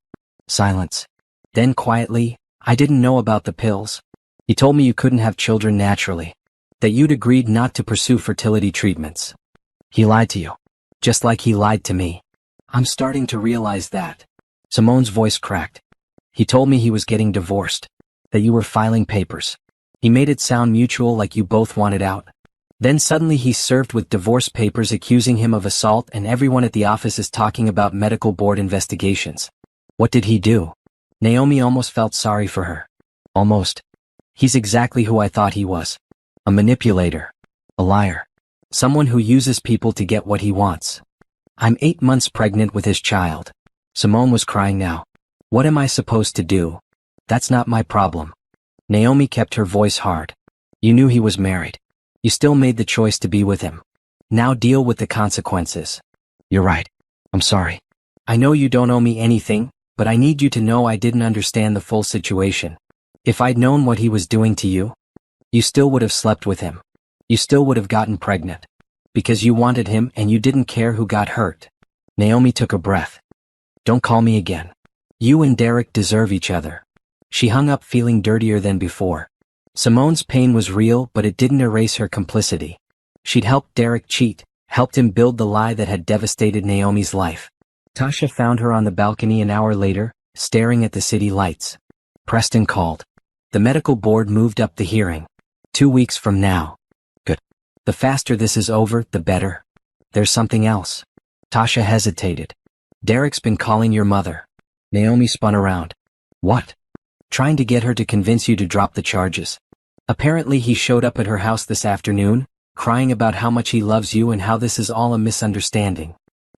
Silence. Then quietly, I didn't know about the pills. He told me you couldn't have children naturally. That you'd agreed not to pursue fertility treatments. He lied to you. Just like he lied to me. I'm starting to realize that. Simone's voice cracked. He told me he was getting divorced. That you were filing papers. He made it sound mutual, like you both wanted out. Then suddenly he's served with divorce papers accusing him of assault and everyone at the office is talking about medical board investigations. What did he do? Naomi almost felt sorry for her. Almost. He's exactly who I thought he was. A manipulator. A liar. Someone who uses people to get what he wants. I'm 8 months pregnant with his child. Simone was crying now. What am I supposed to do? That's not my problem. Naomi kept her voice hard. You knew he was married. You still made the choice to be with him. Now deal with the consequences. You're right. I'm sorry. I know you don't owe me anything, but I need you to know I didn't understand the full situation. If I'd known what he was doing to you, you still would have slept with him. You still would have gotten pregnant. Because you wanted him and you didn't care who got hurt. Naomi took a breath. Don't call me again. You and Derek deserve each other. She hung up feeling dirtier than before. Simone's pain was real, but it didn't erase her complicity. She'd helped Derek cheat, helped him build the lie that had devastated Naomi's life. Tasha found her on the balcony an hour later, staring at the city lights. Preston called. The medical board moved up the hearing. 2 weeks from now. Good. The faster this is over, the better. There's something else. Tasha hesitated. Derek's been calling your mother. Naomi spun around. What? Trying to get her to convince you to drop the charges. Apparently he showed up at her house this afternoon, crying about how much he loves you and how this is all a misunderstanding.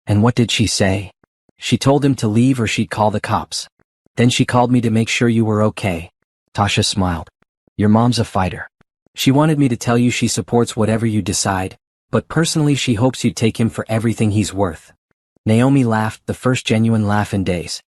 And what did she say? She told him to leave or she'd call the cops. Then she called me to make sure you were okay. Tasha smiled. Your mom's a fighter. She wanted me to tell you she supports whatever you decide, But personally she hopes you take him for everything he's worth. Naomi laughed, the first genuine laugh in days.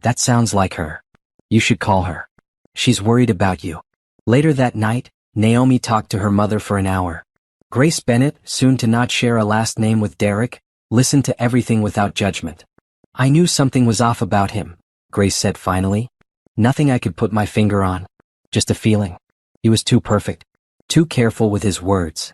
That sounds like her. You should call her. She's worried about you. Later that night, Naomi talked to her mother for an hour. Grace Bennett, soon to not share a last name with Derek, listened to everything without judgment. I knew something was off about him, Grace said finally. Nothing I could put my finger on. Just a feeling. He was too perfect. Too careful with his words.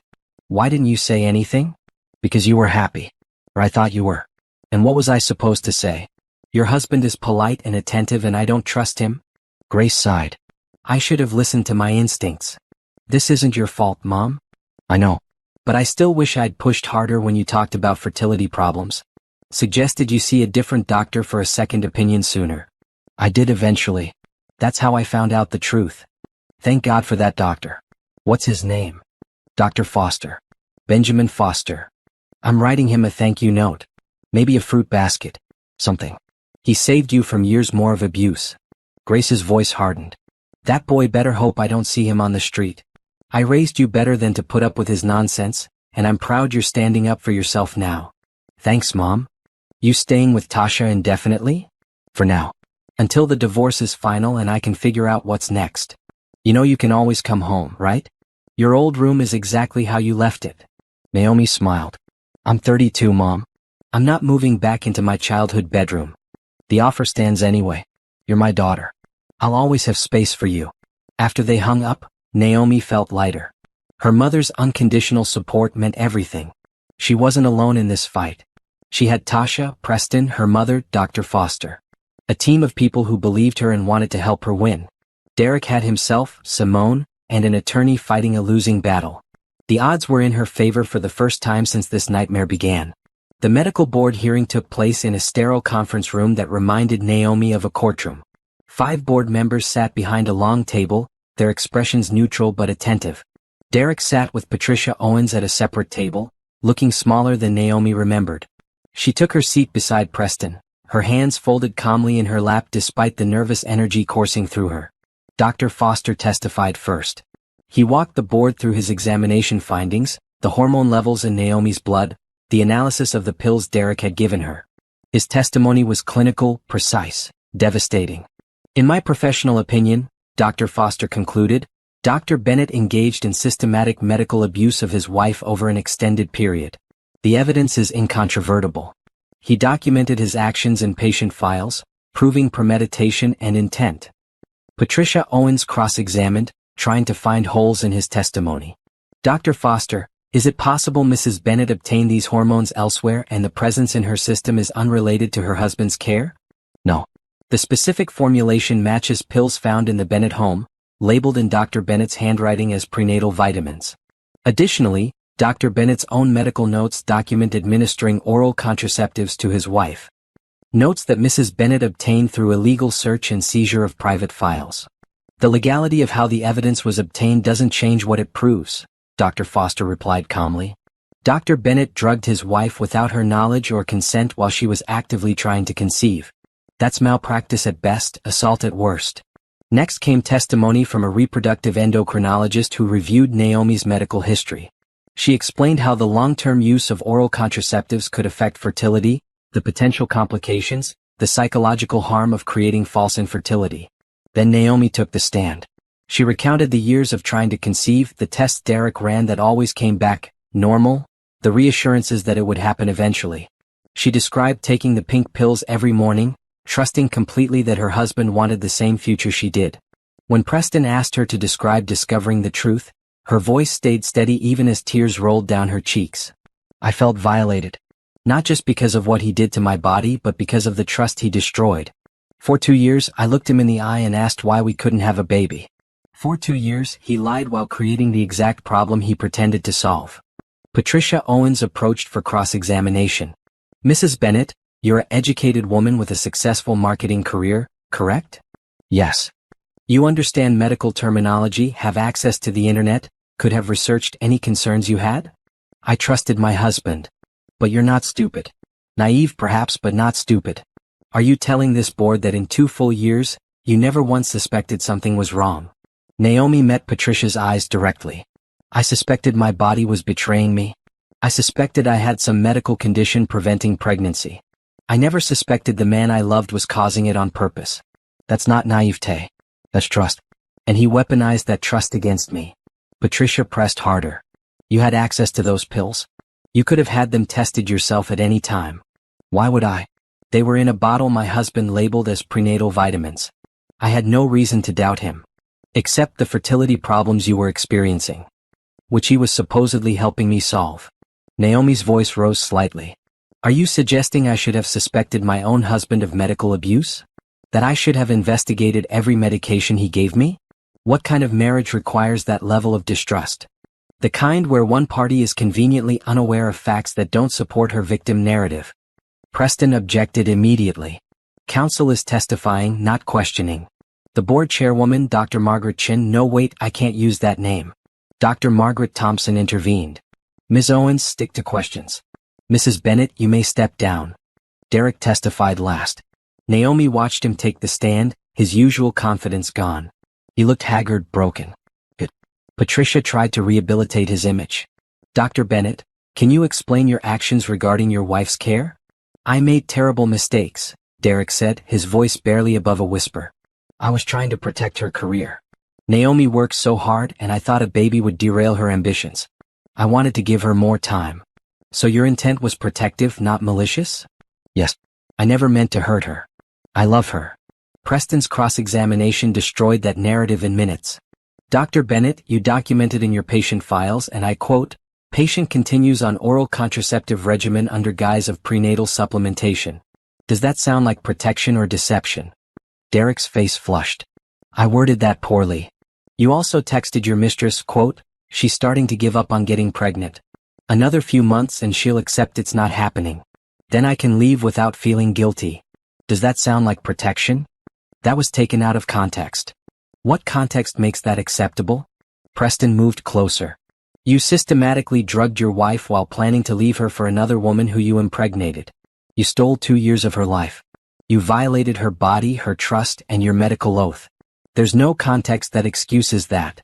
Why didn't you say anything? Because you were happy. Or I thought you were. And what was I supposed to say? Your husband is polite and attentive and I don't trust him? Grace sighed. I should have listened to my instincts. This isn't your fault, Mom. I know. But I still wish I'd pushed harder when you talked about fertility problems. Suggested you see a different doctor for a second opinion sooner. I did eventually. That's how I found out the truth. Thank God for that doctor. What's his name? Dr. Foster. Benjamin Foster. I'm writing him a thank you note. Maybe a fruit basket. Something. He saved you from years more of abuse. Grace's voice hardened. That boy better hope I don't see him on the street. I raised you better than to put up with his nonsense, and I'm proud you're standing up for yourself now. Thanks, Mom. You staying with Tasha indefinitely? For now. Until the divorce is final and I can figure out what's next. You know you can always come home, right? Your old room is exactly how you left it. Naomi smiled. I'm 32, Mom. I'm not moving back into my childhood bedroom. The offer stands anyway. You're my daughter. I'll always have space for you. After they hung up, Naomi felt lighter. Her mother's unconditional support meant everything. She wasn't alone in this fight. She had Tasha, Preston, her mother, Dr. Foster. A team of people who believed her and wanted to help her win. Derek had himself, Simone, and an attorney fighting a losing battle. The odds were in her favor for the first time since this nightmare began. The medical board hearing took place in a sterile conference room that reminded Naomi of a courtroom. 5 board members sat behind a long table, their expressions neutral but attentive. Derek sat with Patricia Owens at a separate table, looking smaller than Naomi remembered. She took her seat beside Preston, her hands folded calmly in her lap despite the nervous energy coursing through her. Dr. Foster testified first. He walked the board through his examination findings, the hormone levels in Naomi's blood, the analysis of the pills Derek had given her. His testimony was clinical, precise, devastating. In my professional opinion, Dr. Foster concluded, Dr. Bennett engaged in systematic medical abuse of his wife over an extended period. The evidence is incontrovertible. He documented his actions in patient files, proving premeditation and intent. Patricia Owens cross-examined, trying to find holes in his testimony. Dr. Foster, is it possible Mrs. Bennett obtained these hormones elsewhere and the presence in her system is unrelated to her husband's care? No. The specific formulation matches pills found in the Bennett home, labeled in Dr. Bennett's handwriting as prenatal vitamins. Additionally, Dr. Bennett's own medical notes document administering oral contraceptives to his wife. Notes that Mrs. Bennett obtained through illegal search and seizure of private files. The legality of how the evidence was obtained doesn't change what it proves, Dr. Foster replied calmly. Dr. Bennett drugged his wife without her knowledge or consent while she was actively trying to conceive. That's malpractice at best, assault at worst. Next came testimony from a reproductive endocrinologist who reviewed Naomi's medical history. She explained how the long-term use of oral contraceptives could affect fertility, the potential complications, the psychological harm of creating false infertility. Then Naomi took the stand. She recounted the years of trying to conceive, the tests Derek ran that always came back normal, the reassurances that it would happen eventually. She described taking the pink pills every morning, trusting completely that her husband wanted the same future she did. When Preston asked her to describe discovering the truth, her voice stayed steady even as tears rolled down her cheeks. I felt violated. Not just because of what he did to my body but because of the trust he destroyed. For 2 years, I looked him in the eye and asked why we couldn't have a baby. For 2 years, he lied while creating the exact problem he pretended to solve. Patricia Owens approached for cross-examination. Mrs. Bennett, you're an educated woman with a successful marketing career, correct? Yes. You understand medical terminology, have access to the internet, could have researched any concerns you had? I trusted my husband. But you're not stupid. Naive perhaps, but not stupid. Are you telling this board that in 2 full years, you never once suspected something was wrong? Naomi met Patricia's eyes directly. I suspected my body was betraying me. I suspected I had some medical condition preventing pregnancy. I never suspected the man I loved was causing it on purpose. That's not naivete. That's trust. And he weaponized that trust against me. Patricia pressed harder. You had access to those pills? You could have had them tested yourself at any time. Why would I? They were in a bottle my husband labeled as prenatal vitamins. I had no reason to doubt him. Except the fertility problems you were experiencing, which he was supposedly helping me solve. Naomi's voice rose slightly. Are you suggesting I should have suspected my own husband of medical abuse? That I should have investigated every medication he gave me? What kind of marriage requires that level of distrust? The kind where one party is conveniently unaware of facts that don't support her victim narrative. Preston objected immediately. Counsel is testifying, not questioning. The board chairwoman, Dr. Margaret Chin. No, wait, I can't use that name. Dr. Margaret Thompson intervened. Ms. Owens, stick to questions. Mrs. Bennett, you may step down. Derek testified last. Naomi watched him take the stand, his usual confidence gone. He looked haggard, broken. Patricia tried to rehabilitate his image. Dr. Bennett, can you explain your actions regarding your wife's care? I made terrible mistakes, Derek said, his voice barely above a whisper. I was trying to protect her career. Naomi worked so hard and I thought a baby would derail her ambitions. I wanted to give her more time. So your intent was protective, not malicious? Yes. I never meant to hurt her. I love her. Preston's cross-examination destroyed that narrative in minutes. Dr. Bennett, you documented in your patient files, and I quote, patient continues on oral contraceptive regimen under guise of prenatal supplementation. Does that sound like protection or deception? Derek's face flushed. I worded that poorly. You also texted your mistress, quote, she's starting to give up on getting pregnant. Another few months and she'll accept it's not happening. Then I can leave without feeling guilty. Does that sound like protection? That was taken out of context. What context makes that acceptable? Preston moved closer. You systematically drugged your wife while planning to leave her for another woman who you impregnated. You stole 2 years of her life. You violated her body, her trust, and your medical oath. There's no context that excuses that.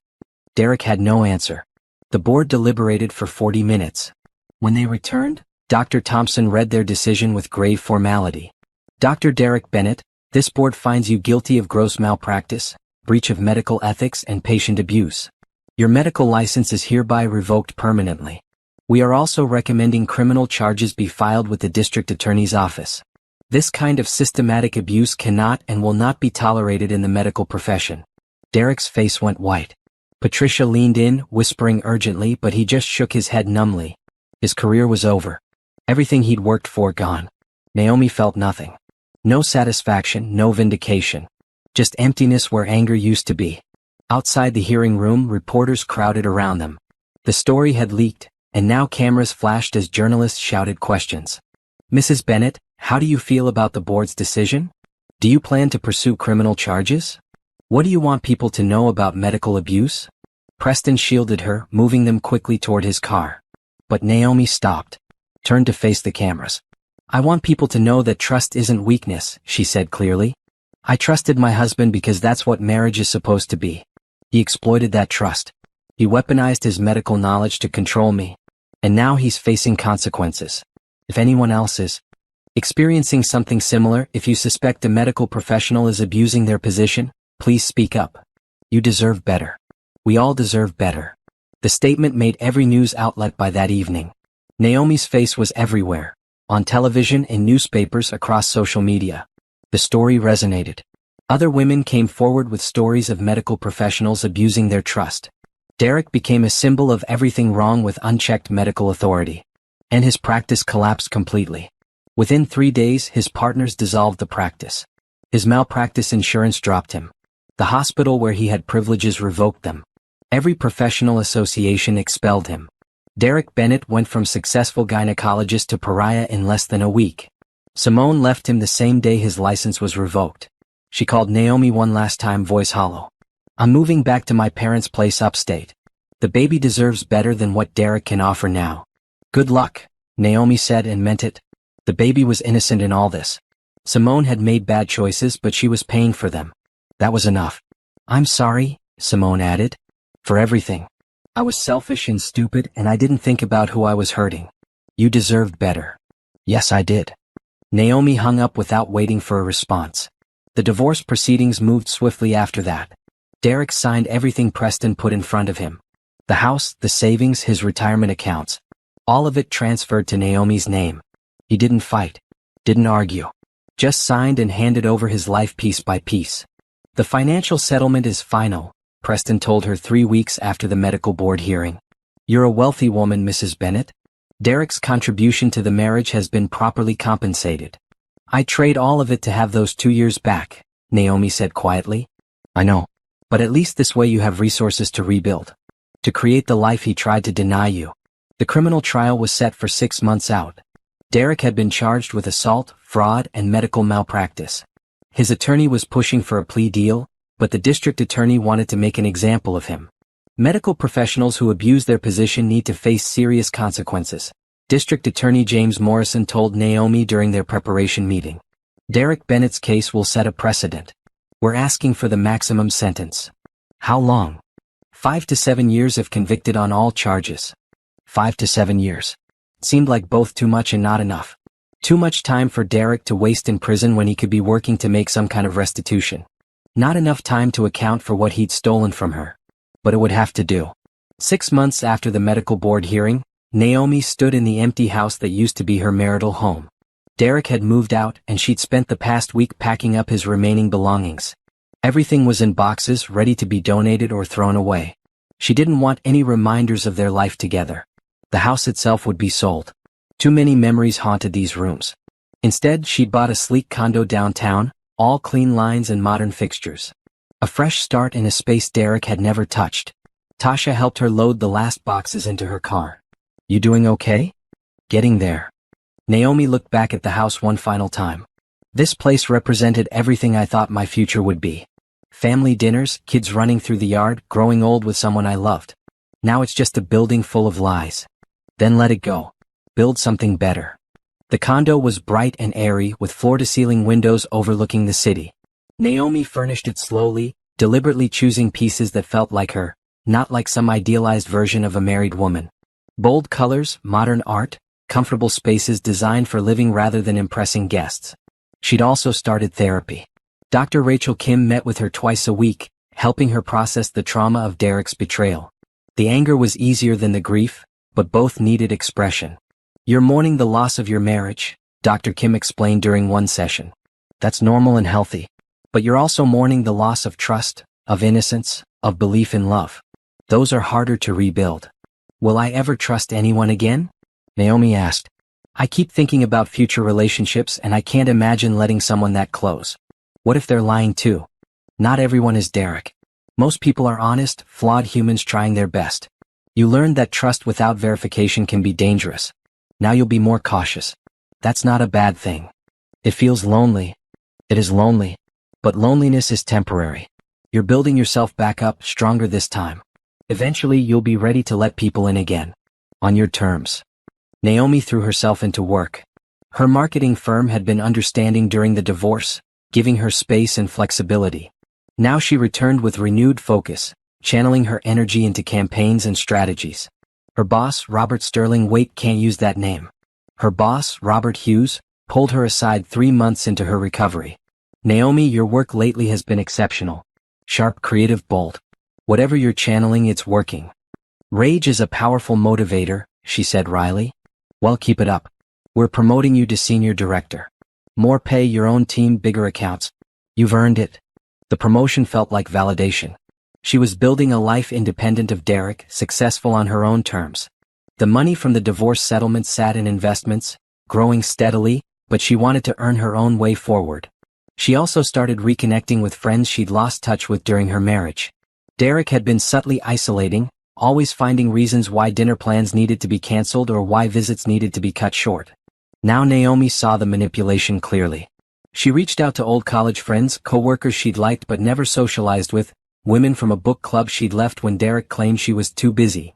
Derek had no answer. The board deliberated for 40 minutes. When they returned, Dr. Thompson read their decision with grave formality. Dr. Derek Bennett, this board finds you guilty of gross malpractice, breach of medical ethics, and patient abuse. Your medical license is hereby revoked permanently. We are also recommending criminal charges be filed with the district attorney's office. This kind of systematic abuse cannot and will not be tolerated in the medical profession. Derek's face went white. Patricia leaned in, whispering urgently, but he just shook his head numbly. His career was over. Everything he'd worked for gone. Naomi felt nothing. No satisfaction, no vindication. Just emptiness where anger used to be. Outside the hearing room, reporters crowded around them. The story had leaked, and now cameras flashed as journalists shouted questions. Mrs. Bennett, how do you feel about the board's decision? Do you plan to pursue criminal charges? What do you want people to know about medical abuse? Preston shielded her, moving them quickly toward his car. But Naomi stopped, turned to face the cameras. I want people to know that trust isn't weakness, she said clearly. I trusted my husband because that's what marriage is supposed to be. He exploited that trust. He weaponized his medical knowledge to control me. And now he's facing consequences. If anyone else is experiencing something similar, if you suspect a medical professional is abusing their position, please speak up. You deserve better. We all deserve better. The statement made every news outlet by that evening. Naomi's face was everywhere, on television, in newspapers, across social media. The story resonated. Other women came forward with stories of medical professionals abusing their trust. Derek became a symbol of everything wrong with unchecked medical authority. And his practice collapsed completely. Within 3 days, his partners dissolved the practice. His malpractice insurance dropped him. The hospital where he had privileges revoked them. Every professional association expelled him. Derek Bennett went from successful gynecologist to pariah in less than a week. Simone left him the same day his license was revoked. She called Naomi one last time, voice hollow. I'm moving back to my parents' place upstate. The baby deserves better than what Derek can offer now. Good luck, Naomi said, and meant it. The baby was innocent in all this. Simone had made bad choices, but she was paying for them. That was enough. I'm sorry, Simone added. For everything. I was selfish and stupid and I didn't think about who I was hurting. You deserved better. Yes, I did. Naomi hung up without waiting for a response. The divorce proceedings moved swiftly after that. Derek signed everything Preston put in front of him. The house, the savings, his retirement accounts. All of it transferred to Naomi's name. He didn't fight. Didn't argue. Just signed and handed over his life piece by piece. The financial settlement is final, Preston told her 3 weeks after the medical board hearing. You're a wealthy woman, Mrs. Bennett. Derek's contribution to the marriage has been properly compensated. I trade all of it to have those 2 years back, Naomi said quietly. I know. But at least this way you have resources to rebuild. To create the life he tried to deny you. The criminal trial was set for 6 months out. Derek had been charged with assault, fraud, and medical malpractice. His attorney was pushing for a plea deal, but the district attorney wanted to make an example of him. Medical professionals who abuse their position need to face serious consequences. District Attorney James Morrison told Naomi during their preparation meeting. Derek Bennett's case will set a precedent. We're asking for the maximum sentence. How long? 5 to 7 years if convicted on all charges. 5 to 7 years. Seemed like both too much and not enough. Too much time for Derek to waste in prison when he could be working to make some kind of restitution. Not enough time to account for what he'd stolen from her. But it would have to do. 6 months after the medical board hearing, Naomi stood in the empty house that used to be her marital home. Derek had moved out and she'd spent the past week packing up his remaining belongings. Everything was in boxes ready to be donated or thrown away. She didn't want any reminders of their life together. The house itself would be sold. Too many memories haunted these rooms. Instead, she'd bought a sleek condo downtown, all clean lines and modern fixtures. A fresh start in a space Derek had never touched. Tasha helped her load the last boxes into her car. You doing okay? Getting there. Naomi looked back at the house one final time. This place represented everything I thought my future would be. Family dinners, kids running through the yard, growing old with someone I loved. Now it's just a building full of lies. Then let it go. Build something better. The condo was bright and airy with floor-to-ceiling windows overlooking the city. Naomi furnished it slowly, deliberately choosing pieces that felt like her, not like some idealized version of a married woman. Bold colors, modern art, comfortable spaces designed for living rather than impressing guests. She'd also started therapy. Dr. Rachel Kim met with her twice a week, helping her process the trauma of Derek's betrayal. The anger was easier than the grief, but both needed expression. You're mourning the loss of your marriage, Dr. Kim explained during one session. That's normal and healthy. But you're also mourning the loss of trust, of innocence, of belief in love. Those are harder to rebuild. Will I ever trust anyone again? Naomi asked. I keep thinking about future relationships and I can't imagine letting someone that close. What if they're lying too? Not everyone is Derek. Most people are honest, flawed humans trying their best. You learned that trust without verification can be dangerous. Now you'll be more cautious. That's not a bad thing. It feels lonely. It is lonely. But loneliness is temporary. You're building yourself back up, stronger this time. Eventually you'll be ready to let people in again. On your terms. Naomi threw herself into work. Her marketing firm had been understanding during the divorce, giving her space and flexibility. Now she returned with renewed focus, channeling her energy into campaigns and strategies. Her boss, Robert Sterling, wait, can't use that name. Her boss, Robert Hughes, pulled her aside 3 months into her recovery. Naomi, your work lately has been exceptional. Sharp, creative, bold. Whatever you're channeling, it's working. Rage is a powerful motivator, she said wryly. Well, keep it up. We're promoting you to senior director. More pay, your own team, bigger accounts. You've earned it. The promotion felt like validation. She was building a life independent of Derek, successful on her own terms. The money from the divorce settlement sat in investments, growing steadily, but she wanted to earn her own way forward. She also started reconnecting with friends she'd lost touch with during her marriage. Derek had been subtly isolating, always finding reasons why dinner plans needed to be canceled or why visits needed to be cut short. Now Naomi saw the manipulation clearly. She reached out to old college friends, co-workers she'd liked but never socialized with, women from a book club she'd left when Derek claimed she was too busy.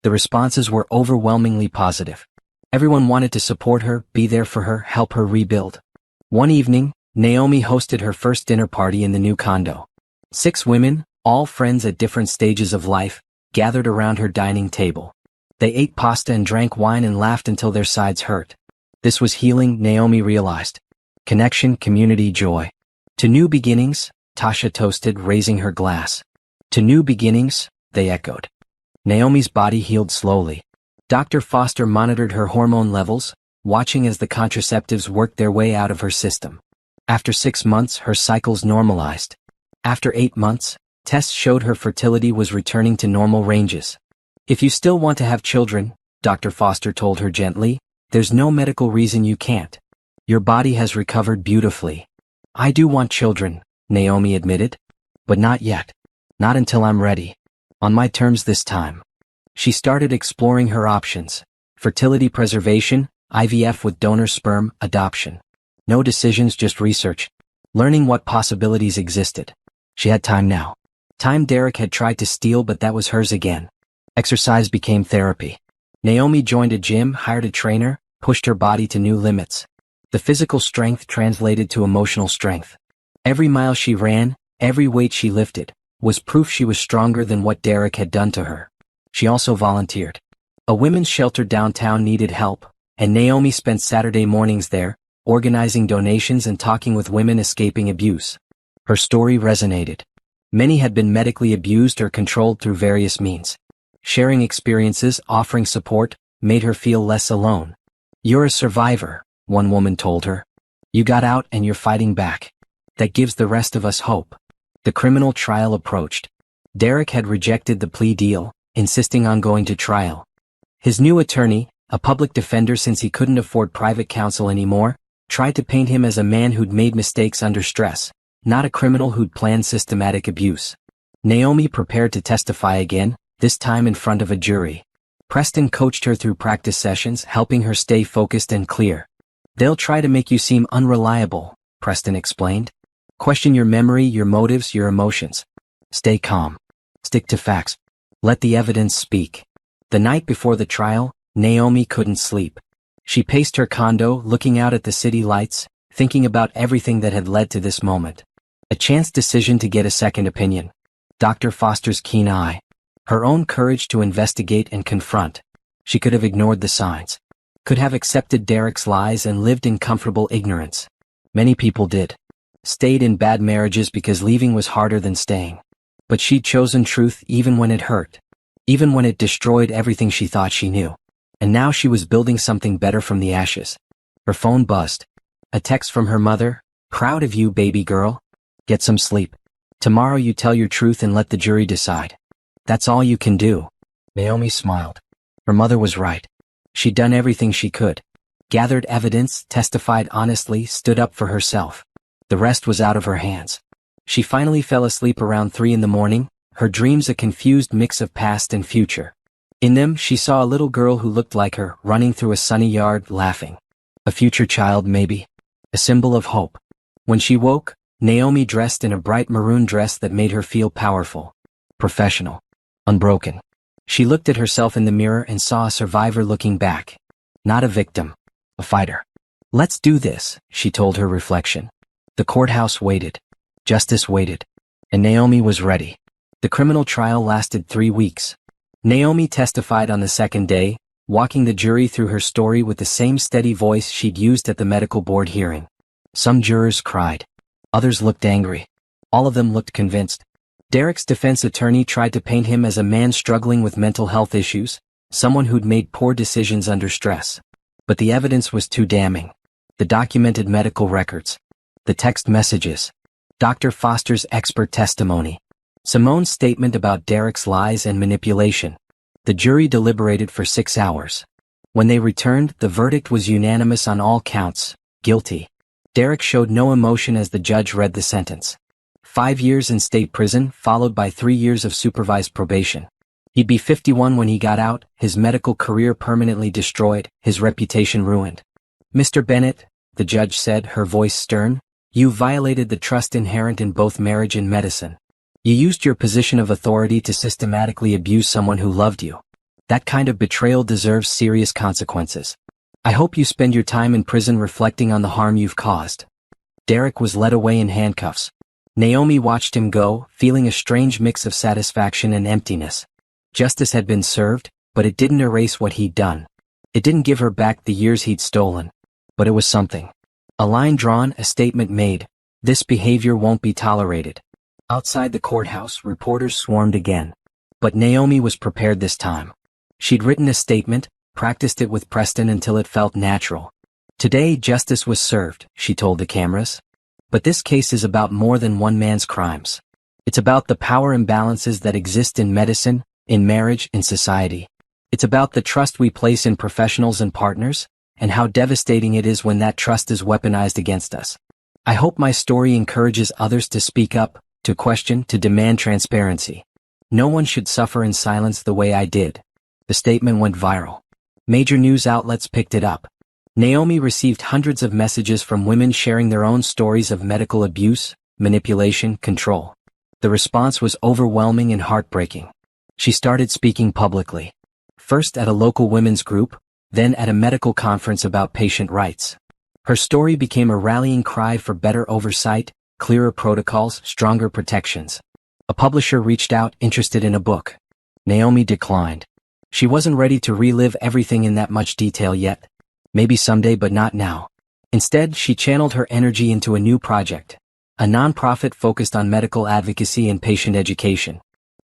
The responses were overwhelmingly positive. Everyone wanted to support her, be there for her, help her rebuild. One evening, Naomi hosted her first dinner party in the new condo. 6 women, all friends at different stages of life, gathered around her dining table. They ate pasta and drank wine and laughed until their sides hurt. This was healing, Naomi realized. Connection, community, joy. To new beginnings, Tasha toasted, raising her glass. To new beginnings, they echoed. Naomi's body healed slowly. Dr. Foster monitored her hormone levels, watching as the contraceptives worked their way out of her system. After 6 months, her cycles normalized. After 8 months, tests showed her fertility was returning to normal ranges. If you still want to have children, Dr. Foster told her gently, there's no medical reason you can't. Your body has recovered beautifully. I do want children, Naomi admitted. But not yet. Not until I'm ready. On my terms this time. She started exploring her options. Fertility preservation, IVF with donor sperm, adoption. No decisions, just research. Learning what possibilities existed. She had time now. Time Derek had tried to steal, but that was hers again. Exercise became therapy. Naomi joined a gym, hired a trainer, pushed her body to new limits. The physical strength translated to emotional strength. Every mile she ran, every weight she lifted, was proof she was stronger than what Derek had done to her. She also volunteered. A women's shelter downtown needed help, and Naomi spent Saturday mornings there, organizing donations and talking with women escaping abuse. Her story resonated. Many had been medically abused or controlled through various means. Sharing experiences, offering support, made her feel less alone. You're a survivor, one woman told her. You got out and you're fighting back. That gives the rest of us hope. The criminal trial approached. Derek had rejected the plea deal, insisting on going to trial. His new attorney, a public defender since he couldn't afford private counsel anymore, tried to paint him as a man who'd made mistakes under stress, not a criminal who'd planned systematic abuse. Naomi prepared to testify again, this time in front of a jury. Preston coached her through practice sessions, helping her stay focused and clear. They'll try to make you seem unreliable, Preston explained. Question your memory, your motives, your emotions. Stay calm. Stick to facts. Let the evidence speak. The night before the trial, Naomi couldn't sleep. She paced her condo, looking out at the city lights, thinking about everything that had led to this moment. A chance decision to get a second opinion. Dr. Foster's keen eye. Her own courage to investigate and confront. She could have ignored the signs. Could have accepted Derek's lies and lived in comfortable ignorance. Many people did. Stayed in bad marriages because leaving was harder than staying. But she'd chosen truth even when it hurt. Even when it destroyed everything she thought she knew. And now she was building something better from the ashes. Her phone buzzed. A text from her mother. Proud of you, baby girl. Get some sleep. Tomorrow you tell your truth and let the jury decide. That's all you can do. Naomi smiled. Her mother was right. She'd done everything she could. Gathered evidence, testified honestly, stood up for herself. The rest was out of her hands. She finally fell asleep around 3 a.m, her dreams a confused mix of past and future. In them, she saw a little girl who looked like her, running through a sunny yard, laughing. A future child, maybe. A symbol of hope. When she woke, Naomi dressed in a bright maroon dress that made her feel powerful. Professional. Unbroken. She looked at herself in the mirror and saw a survivor looking back. Not a victim. A fighter. Let's do this, she told her reflection. The courthouse waited. Justice waited. And Naomi was ready. The criminal trial lasted 3 weeks. Naomi testified on the second day, walking the jury through her story with the same steady voice she'd used at the medical board hearing. Some jurors cried. Others looked angry. All of them looked convinced. Derek's defense attorney tried to paint him as a man struggling with mental health issues, someone who'd made poor decisions under stress. But the evidence was too damning. The documented medical records. The text messages. Dr. Foster's expert testimony. Simone's statement about Derek's lies and manipulation. The jury deliberated for 6 hours. When they returned, the verdict was unanimous on all counts, guilty. Derek showed no emotion as the judge read the sentence. 5 years in state prison, followed by 3 years of supervised probation. He'd be 51 when he got out, his medical career permanently destroyed, his reputation ruined. Mr. Bennett, the judge said, her voice stern, you violated the trust inherent in both marriage and medicine. You used your position of authority to systematically abuse someone who loved you. That kind of betrayal deserves serious consequences. I hope you spend your time in prison reflecting on the harm you've caused. Derek was led away in handcuffs. Naomi watched him go, feeling a strange mix of satisfaction and emptiness. Justice had been served, but it didn't erase what he'd done. It didn't give her back the years he'd stolen. But it was something. A line drawn, a statement made. This behavior won't be tolerated. Outside the courthouse, reporters swarmed again. But Naomi was prepared this time. She'd written a statement, practiced it with Preston until it felt natural. Today, justice was served, she told the cameras. But this case is about more than one man's crimes. It's about the power imbalances that exist in medicine, in marriage, in society. It's about the trust we place in professionals and partners, and how devastating it is when that trust is weaponized against us. I hope my story encourages others to speak up, to question, to demand transparency. No one should suffer in silence the way I did. The statement went viral. Major news outlets picked it up. Naomi received hundreds of messages from women sharing their own stories of medical abuse, manipulation, control. The response was overwhelming and heartbreaking. She started speaking publicly. First at a local women's group, then at a medical conference about patient rights. Her story became a rallying cry for better oversight, clearer protocols, stronger protections. A publisher reached out, interested in a book. Naomi declined. She wasn't ready to relive everything in that much detail yet. Maybe someday, but not now. Instead, she channeled her energy into a new project. A nonprofit focused on medical advocacy and patient education.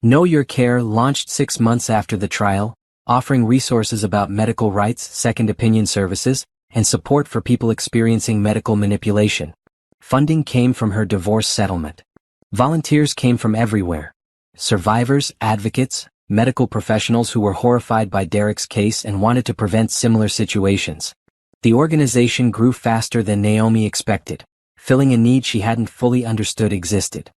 Know Your Care launched 6 months after the trial, offering resources about medical rights, second opinion services, and support for people experiencing medical manipulation. Funding came from her divorce settlement. Volunteers came from everywhere. Survivors, advocates, medical professionals who were horrified by Derek's case and wanted to prevent similar situations. The organization grew faster than Naomi expected, filling a need she hadn't fully understood existed.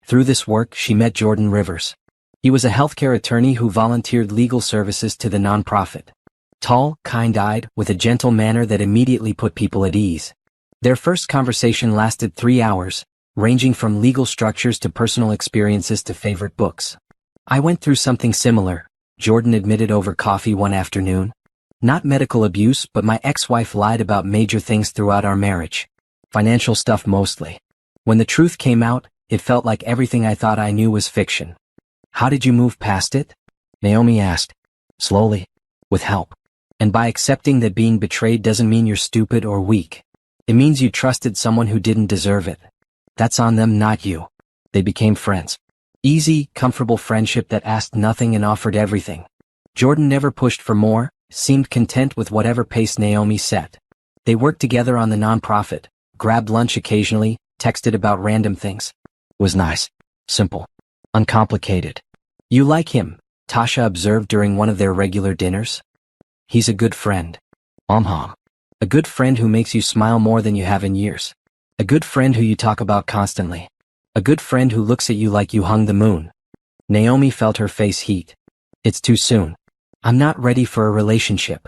Through this work, she met Jordan Rivers. He was a healthcare attorney who volunteered legal services to the nonprofit. Tall, kind-eyed, with a gentle manner that immediately put people at ease. Their first conversation lasted 3 hours, ranging from legal structures to personal experiences to favorite books. I went through something similar, Jordan admitted over coffee one afternoon. Not medical abuse, but my ex-wife lied about major things throughout our marriage. Financial stuff mostly. When the truth came out, it felt like everything I thought I knew was fiction. How did you move past it? Naomi asked. Slowly. With help. And by accepting that being betrayed doesn't mean you're stupid or weak. It means you trusted someone who didn't deserve it. That's on them, not you. They became friends. Easy, comfortable friendship that asked nothing and offered everything. Jordan never pushed for more, seemed content with whatever pace Naomi set. They worked together on the nonprofit, grabbed lunch occasionally, texted about random things. Was nice. Simple. Uncomplicated. You like him, Tasha observed during one of their regular dinners. He's a good friend. A good friend who makes you smile more than you have in years. A good friend who you talk about constantly. A good friend who looks at you like you hung the moon. Naomi felt her face heat. It's too soon. I'm not ready for a relationship.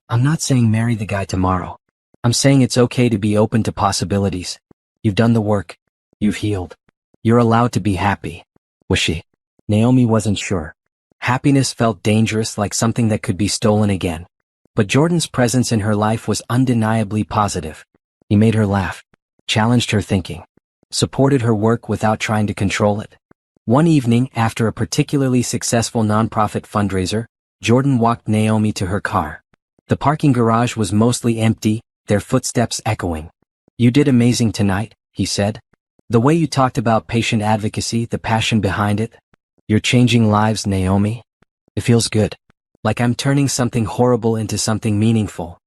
I'm not saying marry the guy tomorrow. I'm saying it's okay to be open to possibilities. You've done the work. You've healed. You're allowed to be happy. Was she? Naomi wasn't sure. Happiness felt dangerous, like something that could be stolen again. But Jordan's presence in her life was undeniably positive. He made her laugh, challenged her thinking, supported her work without trying to control it. One evening, after a particularly successful nonprofit fundraiser, Jordan walked Naomi to her car. The parking garage was mostly empty, their footsteps echoing. You did amazing tonight, he said. The way you talked about patient advocacy, the passion behind it. You're changing lives, Naomi. It feels good. Like I'm turning something horrible into something meaningful.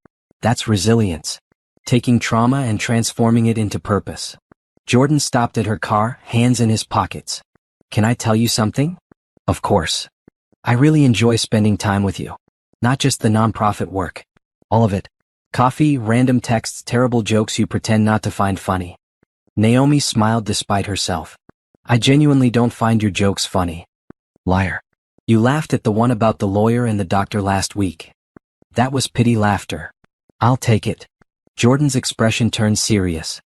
That's resilience. Taking trauma and transforming it into purpose. Jordan stopped at her car, hands in his pockets. Can I tell you something? Of course. I really enjoy spending time with you. Not just the nonprofit work. All of it. Coffee, random texts, terrible jokes you pretend not to find funny. Naomi smiled despite herself. I genuinely don't find your jokes funny. Liar. You laughed at the one about the lawyer and the doctor last week. That was pity laughter. I'll take it. Jordan's expression turned serious.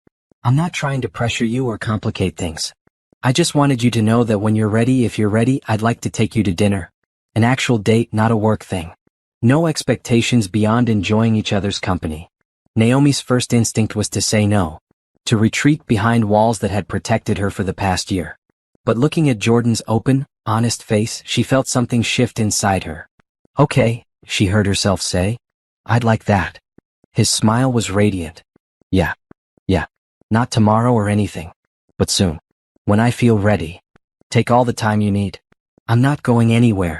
I'm not trying to pressure you or complicate things. I just wanted you to know that when you're ready, if you're ready, I'd like to take you to dinner. An actual date, not a work thing. No expectations beyond enjoying each other's company. Naomi's first instinct was to say no. To retreat behind walls that had protected her for the past year. But looking at Jordan's open, honest face, she felt something shift inside her. "Okay," she heard herself say. "I'd like that." His smile was radiant. Yeah. Not tomorrow or anything. But soon. When I feel ready. Take all the time you need. I'm not going anywhere."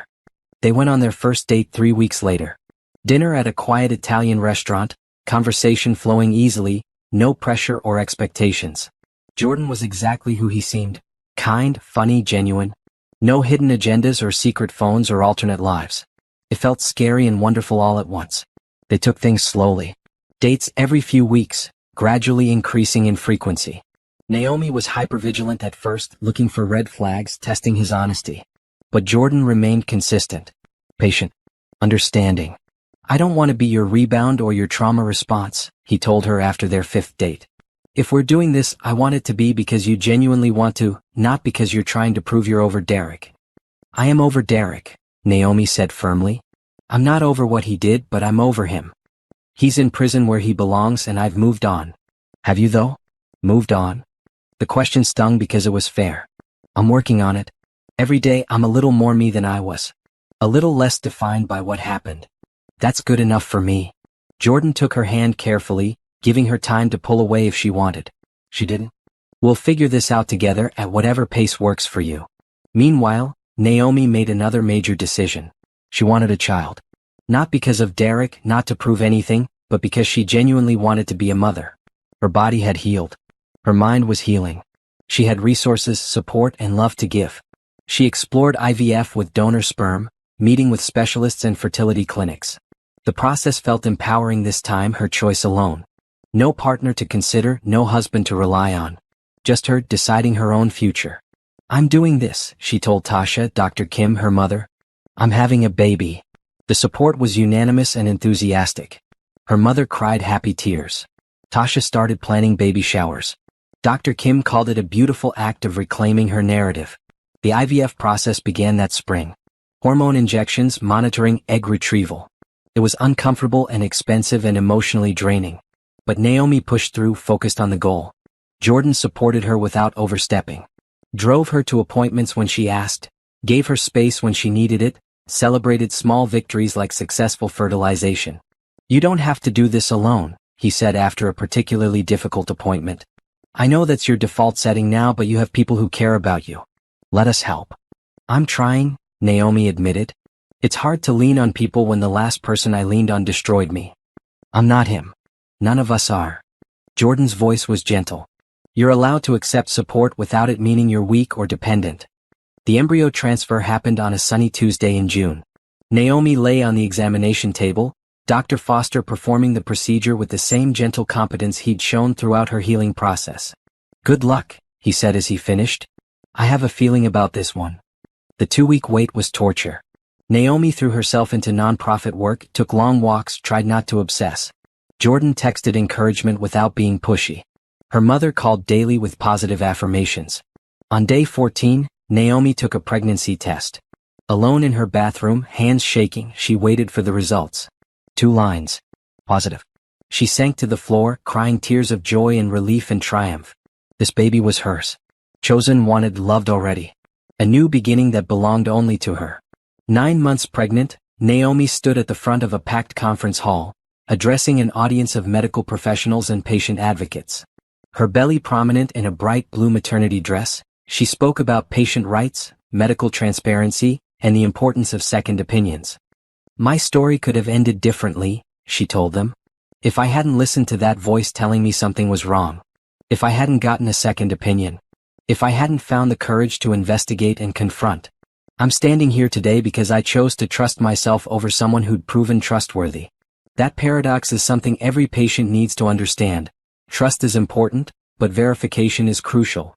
They went on their first date 3 weeks later. Dinner at a quiet Italian restaurant, conversation flowing easily, no pressure or expectations. Jordan was exactly who he seemed. Kind, funny, genuine. No hidden agendas or secret phones or alternate lives. It felt scary and wonderful all at once. They took things slowly. Dates every few weeks, gradually increasing in frequency. Naomi was hypervigilant at first, looking for red flags, testing his honesty. But Jordan remained consistent. Patient. Understanding. "I don't want to be your rebound or your trauma response," he told her after their 5th date. "If we're doing this, I want it to be because you genuinely want to, not because you're trying to prove you're over Derek." "I am over Derek," Naomi said firmly. "I'm not over what he did, but I'm over him. He's in prison where he belongs and I've moved on." "Have you though? Moved on?" The question stung because it was fair. "I'm working on it. Every day I'm a little more me than I was. A little less defined by what happened. That's good enough for me." Jordan took her hand carefully, giving her time to pull away if she wanted. She didn't. "We'll figure this out together at whatever pace works for you." Meanwhile, Naomi made another major decision. She wanted a child. Not because of Derek, not to prove anything, but because she genuinely wanted to be a mother. Her body had healed. Her mind was healing. She had resources, support, and love to give. She explored IVF with donor sperm, meeting with specialists and fertility clinics. The process felt empowering this time, her choice alone. No partner to consider, no husband to rely on. Just her deciding her own future. "I'm doing this," she told Tasha, Dr. Kim, her mother. "I'm having a baby." The support was unanimous and enthusiastic. Her mother cried happy tears. Tasha started planning baby showers. Dr. Kim called it a beautiful act of reclaiming her narrative. The IVF process began that spring. Hormone injections, monitoring, egg retrieval. It was uncomfortable and expensive and emotionally draining. But Naomi pushed through, focused on the goal. Jordan supported her without overstepping. Drove her to appointments when she asked, gave her space when she needed it, celebrated small victories like successful fertilization. "You don't have to do this alone," he said after a particularly difficult appointment. "I know that's your default setting now, but you have people who care about you. Let us help." "I'm trying," Naomi admitted. "It's hard to lean on people when the last person I leaned on destroyed me. I'm not him. None of us are." Jordan's voice was gentle. "You're allowed to accept support without it meaning you're weak or dependent." The embryo transfer happened on a sunny Tuesday in June. Naomi lay on the examination table, Dr. Foster performing the procedure with the same gentle competence he'd shown throughout her healing process. "Good luck," he said as he finished. "I have a feeling about this one." The 2-week wait was torture. Naomi threw herself into nonprofit work, took long walks, tried not to obsess. Jordan texted encouragement without being pushy. Her mother called daily with positive affirmations. On day 14, Naomi took a pregnancy test. Alone in her bathroom, hands shaking, she waited for the results. 2 lines. Positive. She sank to the floor, crying tears of joy and relief and triumph. This baby was hers. Chosen, wanted, loved already. A new beginning that belonged only to her. 9 months pregnant, Naomi stood at the front of a packed conference hall, addressing an audience of medical professionals and patient advocates. Her belly prominent in a bright blue maternity dress, she spoke about patient rights, medical transparency, and the importance of second opinions. "My story could have ended differently," she told them. "If I hadn't listened to that voice telling me something was wrong. If I hadn't gotten a second opinion. If I hadn't found the courage to investigate and confront. I'm standing here today because I chose to trust myself over someone who'd proven trustworthy." That paradox is something every patient needs to understand. Trust is important, but verification is crucial.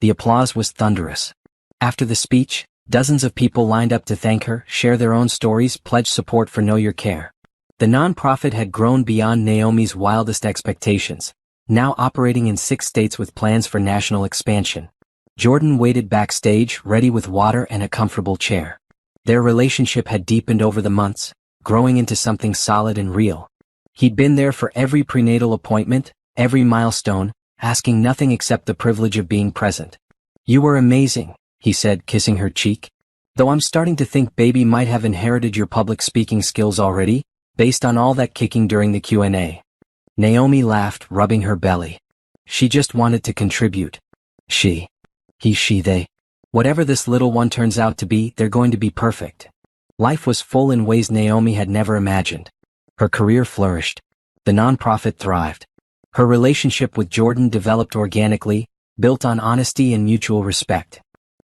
The applause was thunderous. After the speech, dozens of people lined up to thank her, share their own stories, pledge support for Know Your Care. The nonprofit had grown beyond Naomi's wildest expectations, now operating in 6 states with plans for national expansion. Jordan waited backstage, ready with water and a comfortable chair. Their relationship had deepened over the months, growing into something solid and real. He'd been there for every prenatal appointment, every milestone, asking nothing except the privilege of being present. "You were amazing," he said, kissing her cheek. Though I'm starting to think baby might have inherited your public speaking skills already, based on all that kicking during the Q&A. Naomi laughed, rubbing her belly. She just wanted to contribute. He, she, they. Whatever this little one turns out to be, they're going to be perfect. Life was full in ways Naomi had never imagined. Her career flourished. The nonprofit thrived. Her relationship with Jordan developed organically, built on honesty and mutual respect.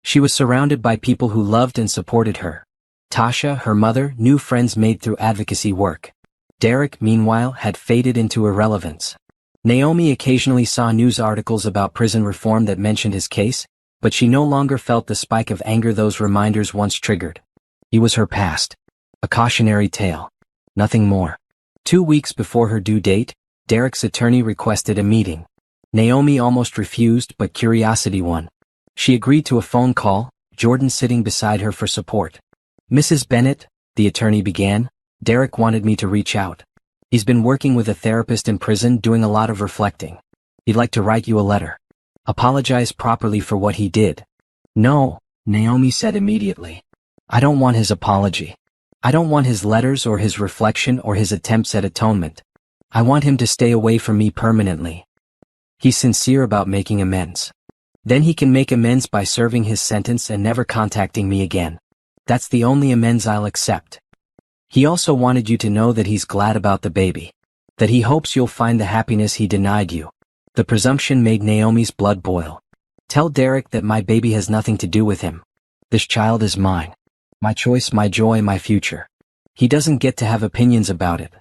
She was surrounded by people who loved and supported her. Tasha, her mother, new friends made through advocacy work. Derek, meanwhile, had faded into irrelevance. Naomi occasionally saw news articles about prison reform that mentioned his case, but she no longer felt the spike of anger those reminders once triggered. He was her past. A cautionary tale. Nothing more. 2 weeks before her due date, Derek's attorney requested a meeting. Naomi almost refused, but curiosity won. She agreed to a phone call, Jordan sitting beside her for support. Mrs. Bennett, the attorney began, Derek wanted me to reach out. He's been working with a therapist in prison doing a lot of reflecting. He'd like to write you a letter. Apologize properly for what he did. No, Naomi said immediately. I don't want his apology. I don't want his letters or his reflection or his attempts at atonement. I want him to stay away from me permanently. He's sincere about making amends. Then he can make amends by serving his sentence and never contacting me again. That's the only amends I'll accept. He also wanted you to know that he's glad about the baby. That he hopes you'll find the happiness he denied you. The presumption made Naomi's blood boil. Tell Derek that my baby has nothing to do with him. This child is mine. My choice, my joy, my future. He doesn't get to have opinions about it.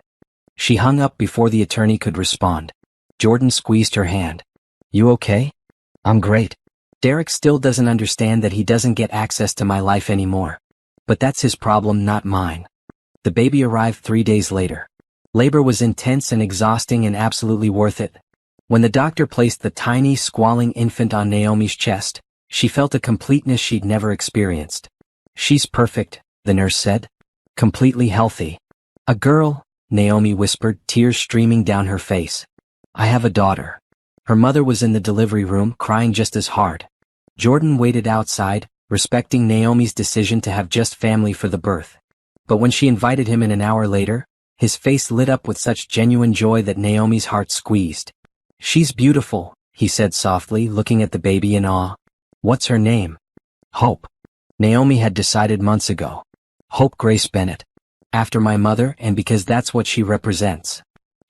She hung up before the attorney could respond. Jordan squeezed her hand. You okay? I'm great. Derek still doesn't understand that he doesn't get access to my life anymore. But that's his problem, not mine. The baby arrived 3 days later. Labor was intense and exhausting and absolutely worth it. When the doctor placed the tiny, squalling infant on Naomi's chest, she felt a completeness she'd never experienced. She's perfect, the nurse said. Completely healthy. A girl, Naomi whispered, tears streaming down her face. I have a daughter. Her mother was in the delivery room, crying just as hard. Jordan waited outside, respecting Naomi's decision to have just family for the birth. But when she invited him in an hour later, his face lit up with such genuine joy that Naomi's heart squeezed. She's beautiful, he said softly, looking at the baby in awe. What's her name? Hope. Naomi had decided months ago. Hope Grace Bennett. After my mother, and because that's what she represents.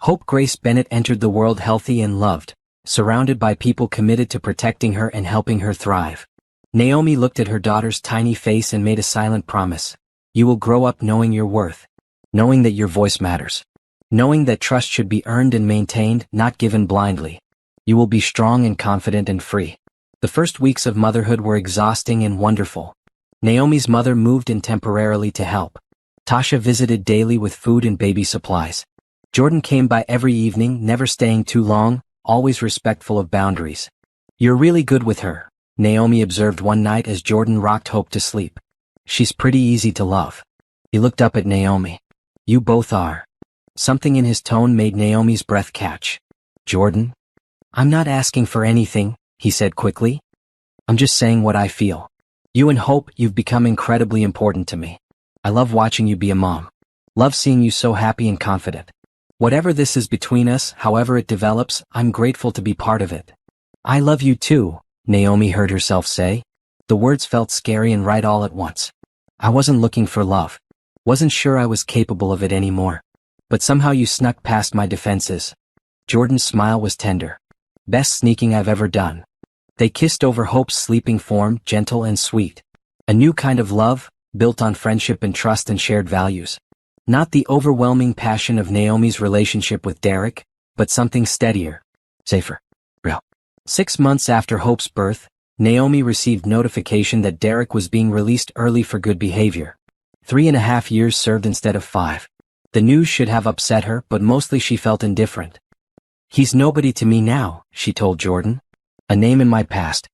Hope Grace Bennett entered the world healthy and loved, surrounded by people committed to protecting her and helping her thrive. Naomi looked at her daughter's tiny face and made a silent promise. You will grow up knowing your worth. Knowing that your voice matters. Knowing that trust should be earned and maintained, not given blindly. You will be strong and confident and free. The first weeks of motherhood were exhausting and wonderful. Naomi's mother moved in temporarily to help. Tasha visited daily with food and baby supplies. Jordan came by every evening, never staying too long, always respectful of boundaries. You're really good with her, Naomi observed one night as Jordan rocked Hope to sleep. She's pretty easy to love. He looked up at Naomi. You both are. Something in his tone made Naomi's breath catch. Jordan? I'm not asking for anything, he said quickly. I'm just saying what I feel. You and Hope, you've become incredibly important to me. I love watching you be a mom. Love seeing you so happy and confident. Whatever this is between us, however it develops, I'm grateful to be part of it. I love you too, Naomi heard herself say. The words felt scary and right all at once. I wasn't looking for love. Wasn't sure I was capable of it anymore. But somehow you snuck past my defenses. Jordan's smile was tender. Best sneaking I've ever done. They kissed over Hope's sleeping form, gentle and sweet. A new kind of love, built on friendship and trust and shared values. Not the overwhelming passion of Naomi's relationship with Derek, but something steadier, safer, real. 6 months after Hope's birth, Naomi received notification that Derek was being released early for good behavior. 3.5 years served instead of 5. The news should have upset her, but mostly she felt indifferent. He's nobody to me now, she told Jordan. A name in my past.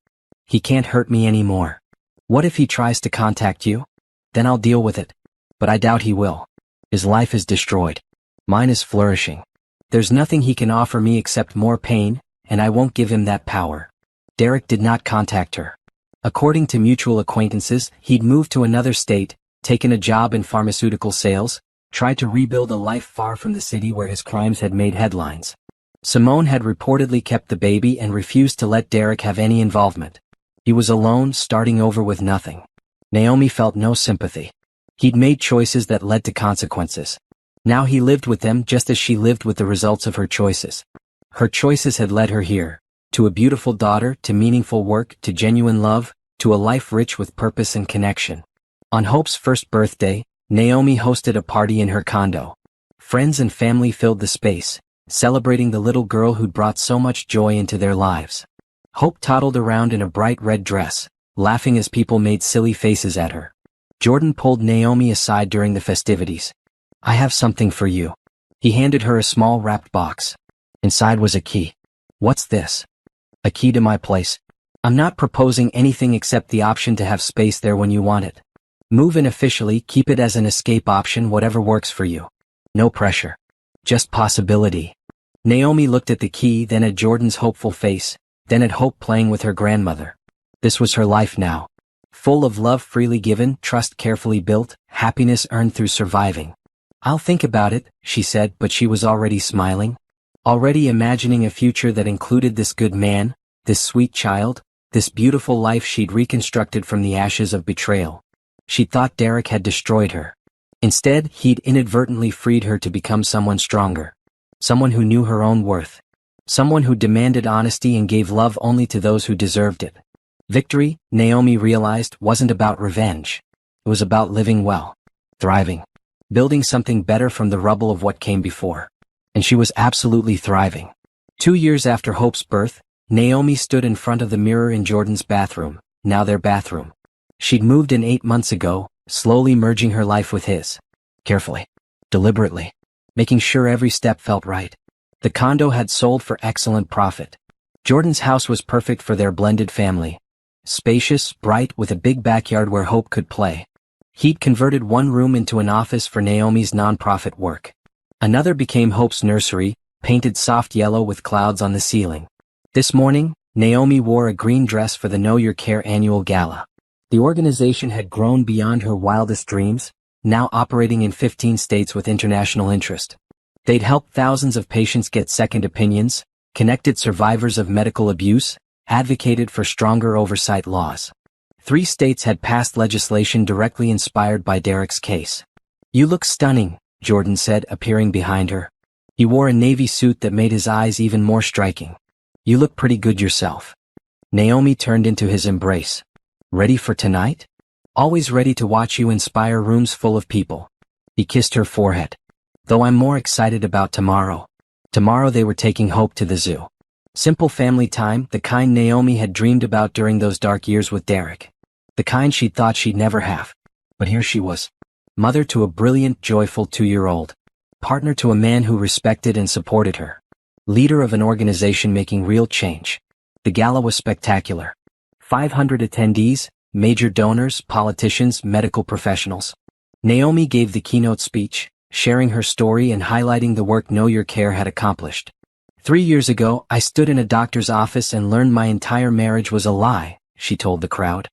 He can't hurt me anymore. What if he tries to contact you? Then I'll deal with it. But I doubt he will. His life is destroyed. Mine is flourishing. There's nothing he can offer me except more pain, and I won't give him that power. Derek did not contact her. According to mutual acquaintances, he'd moved to another state, taken a job in pharmaceutical sales, tried to rebuild a life far from the city where his crimes had made headlines. Simone had reportedly kept the baby and refused to let Derek have any involvement. He was alone, starting over with nothing. Naomi felt no sympathy. He'd made choices that led to consequences. Now he lived with them just as she lived with the results of her choices. Her choices had led her here, to a beautiful daughter, to meaningful work, to genuine love, to a life rich with purpose and connection. On Hope's first birthday, Naomi hosted a party in her condo. Friends and family filled the space, celebrating the little girl who'd brought so much joy into their lives. Hope toddled around in a bright red dress, laughing as people made silly faces at her. Jordan pulled Naomi aside during the festivities. "I have something for you." He handed her a small wrapped box. Inside was a key. "What's this?" "A key to my place. I'm not proposing anything except the option to have space there when you want it. Move in officially, keep it as an escape option, whatever works for you. No pressure. Just possibility." Naomi looked at the key, then at Jordan's hopeful face, then at Hope playing with her grandmother. This was her life now. Full of love freely given, trust carefully built, happiness earned through surviving. "I'll think about it," she said, but she was already smiling. Already imagining a future that included this good man, this sweet child, this beautiful life she'd reconstructed from the ashes of betrayal. She thought Derek had destroyed her. Instead, he'd inadvertently freed her to become someone stronger. Someone who knew her own worth. Someone who demanded honesty and gave love only to those who deserved it. Victory, Naomi realized, wasn't about revenge. It was about living well, thriving, building something better from the rubble of what came before. And she was absolutely thriving. 2 years after Hope's birth, Naomi stood in front of the mirror in Jordan's bathroom, now their bathroom. She'd moved in 8 months ago, slowly merging her life with his. Carefully, deliberately, making sure every step felt right. The condo had sold for excellent profit. Jordan's house was perfect for their blended family. Spacious, bright, with a big backyard where Hope could play. He'd converted one room into an office for Naomi's nonprofit work. Another became Hope's nursery, painted soft yellow with clouds on the ceiling. This morning, Naomi wore a green dress for the Know Your Care annual gala. The organization had grown beyond her wildest dreams, now operating in 15 states with international interest. They'd helped thousands of patients get second opinions, connected survivors of medical abuse, advocated for stronger oversight laws. 3 states had passed legislation directly inspired by Derek's case. "You look stunning," Jordan said, appearing behind her. He wore a navy suit that made his eyes even more striking. "You look pretty good yourself." Naomi turned into his embrace. "Ready for tonight?" "Always ready to watch you inspire rooms full of people." He kissed her forehead. "Though I'm more excited about tomorrow." Tomorrow they were taking Hope to the zoo. Simple family time, the kind Naomi had dreamed about during those dark years with Derek. The kind she'd thought she'd never have. But here she was. Mother to a brilliant, joyful 2-year-old. Partner to a man who respected and supported her. Leader of an organization making real change. The gala was spectacular. 500 attendees, major donors, politicians, medical professionals. Naomi gave the keynote speech, sharing her story and highlighting the work Know Your Care had accomplished. 3 years ago, I stood in a doctor's office and learned my entire marriage was a lie, she told the crowd.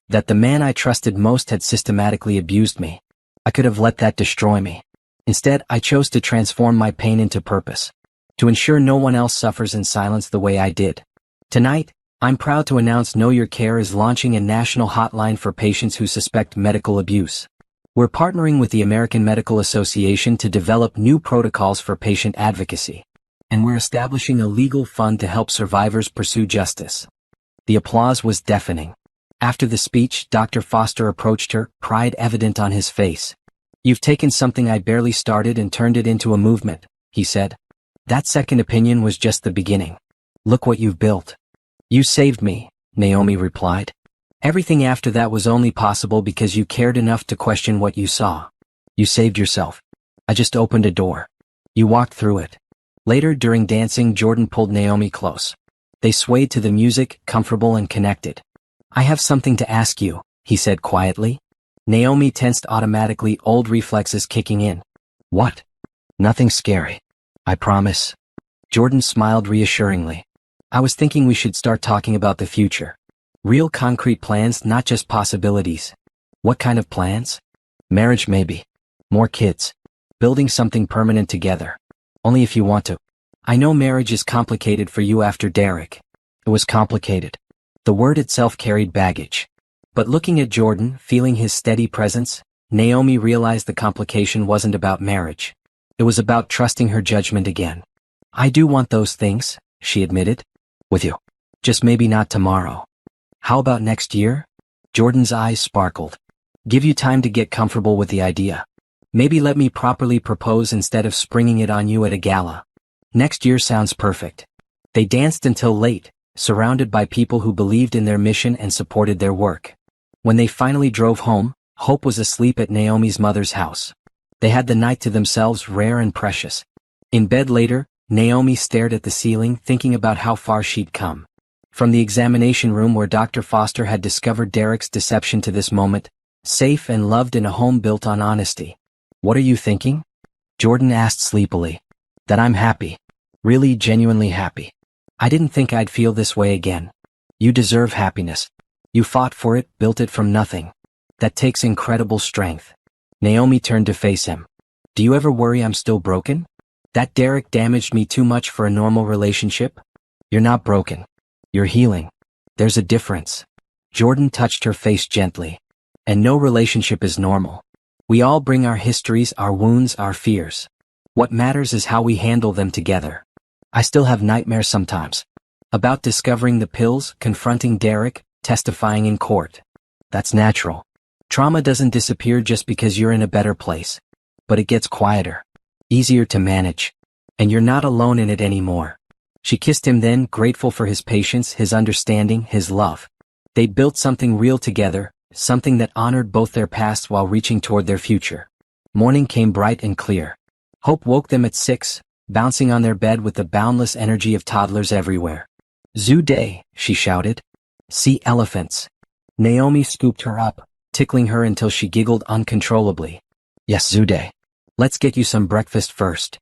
That the man I trusted most had systematically abused me. I could have let that destroy me. Instead, I chose to transform my pain into purpose. To ensure no one else suffers in silence the way I did. Tonight, I'm proud to announce Know Your Care is launching a national hotline for patients who suspect medical abuse. We're partnering with the American Medical Association to develop new protocols for patient advocacy. And we're establishing a legal fund to help survivors pursue justice. The applause was deafening. After the speech, Dr. Foster approached her, pride evident on his face. "You've taken something I barely started and turned it into a movement," he said. "That second opinion was just the beginning. Look what you've built." "You saved me," Naomi replied. "Everything after that was only possible because you cared enough to question what you saw. You saved yourself. I just opened a door. You walked through it." Later, during dancing, Jordan pulled Naomi close. They swayed to the music, comfortable and connected. "I have something to ask you," he said quietly. Naomi tensed automatically, old reflexes kicking in. "What?" "Nothing scary. I promise." Jordan smiled reassuringly. "I was thinking we should start talking about the future. Real concrete plans, not just possibilities. What kind of plans? Marriage maybe. More kids. Building something permanent together. Only if you want to. I know marriage is complicated for you after Derek. It was complicated. The word itself carried baggage. But looking at Jordan, feeling his steady presence, Naomi realized the complication wasn't about marriage. It was about trusting her judgment again. I do want those things, she admitted. With you. Just maybe not tomorrow. How about next year? Jordan's eyes sparkled. Give you time to get comfortable with the idea. Maybe let me properly propose instead of springing it on you at a gala. Next year sounds perfect. They danced until late, surrounded by people who believed in their mission and supported their work. When they finally drove home, Hope was asleep at Naomi's mother's house. They had the night to themselves, rare and precious. In bed later, Naomi stared at the ceiling, thinking about how far she'd come. From the examination room where Dr. Foster had discovered Derek's deception to this moment, safe and loved in a home built on honesty. What are you thinking? Jordan asked sleepily. That I'm happy. Really, genuinely happy. I didn't think I'd feel this way again. You deserve happiness. You fought for it, built it from nothing. That takes incredible strength. Naomi turned to face him. Do you ever worry I'm still broken? That Derek damaged me too much for a normal relationship? You're not broken. You're healing. There's a difference. Jordan touched her face gently. And no relationship is normal. We all bring our histories, our wounds, our fears. What matters is how we handle them together. I still have nightmares sometimes. About discovering the pills, confronting Derek, testifying in court. That's natural. Trauma doesn't disappear just because you're in a better place. But it gets quieter. Easier to manage. And you're not alone in it anymore. She kissed him then, grateful for his patience, his understanding, his love. They'd built something real together, something that honored both their pasts while reaching toward their future. Morning came bright and clear. Hope woke them at 6, bouncing on their bed with the boundless energy of toddlers everywhere. Zoo day, she shouted. See elephants. Naomi scooped her up, tickling her until she giggled uncontrollably. Yes, zoo day. Let's get you some breakfast first.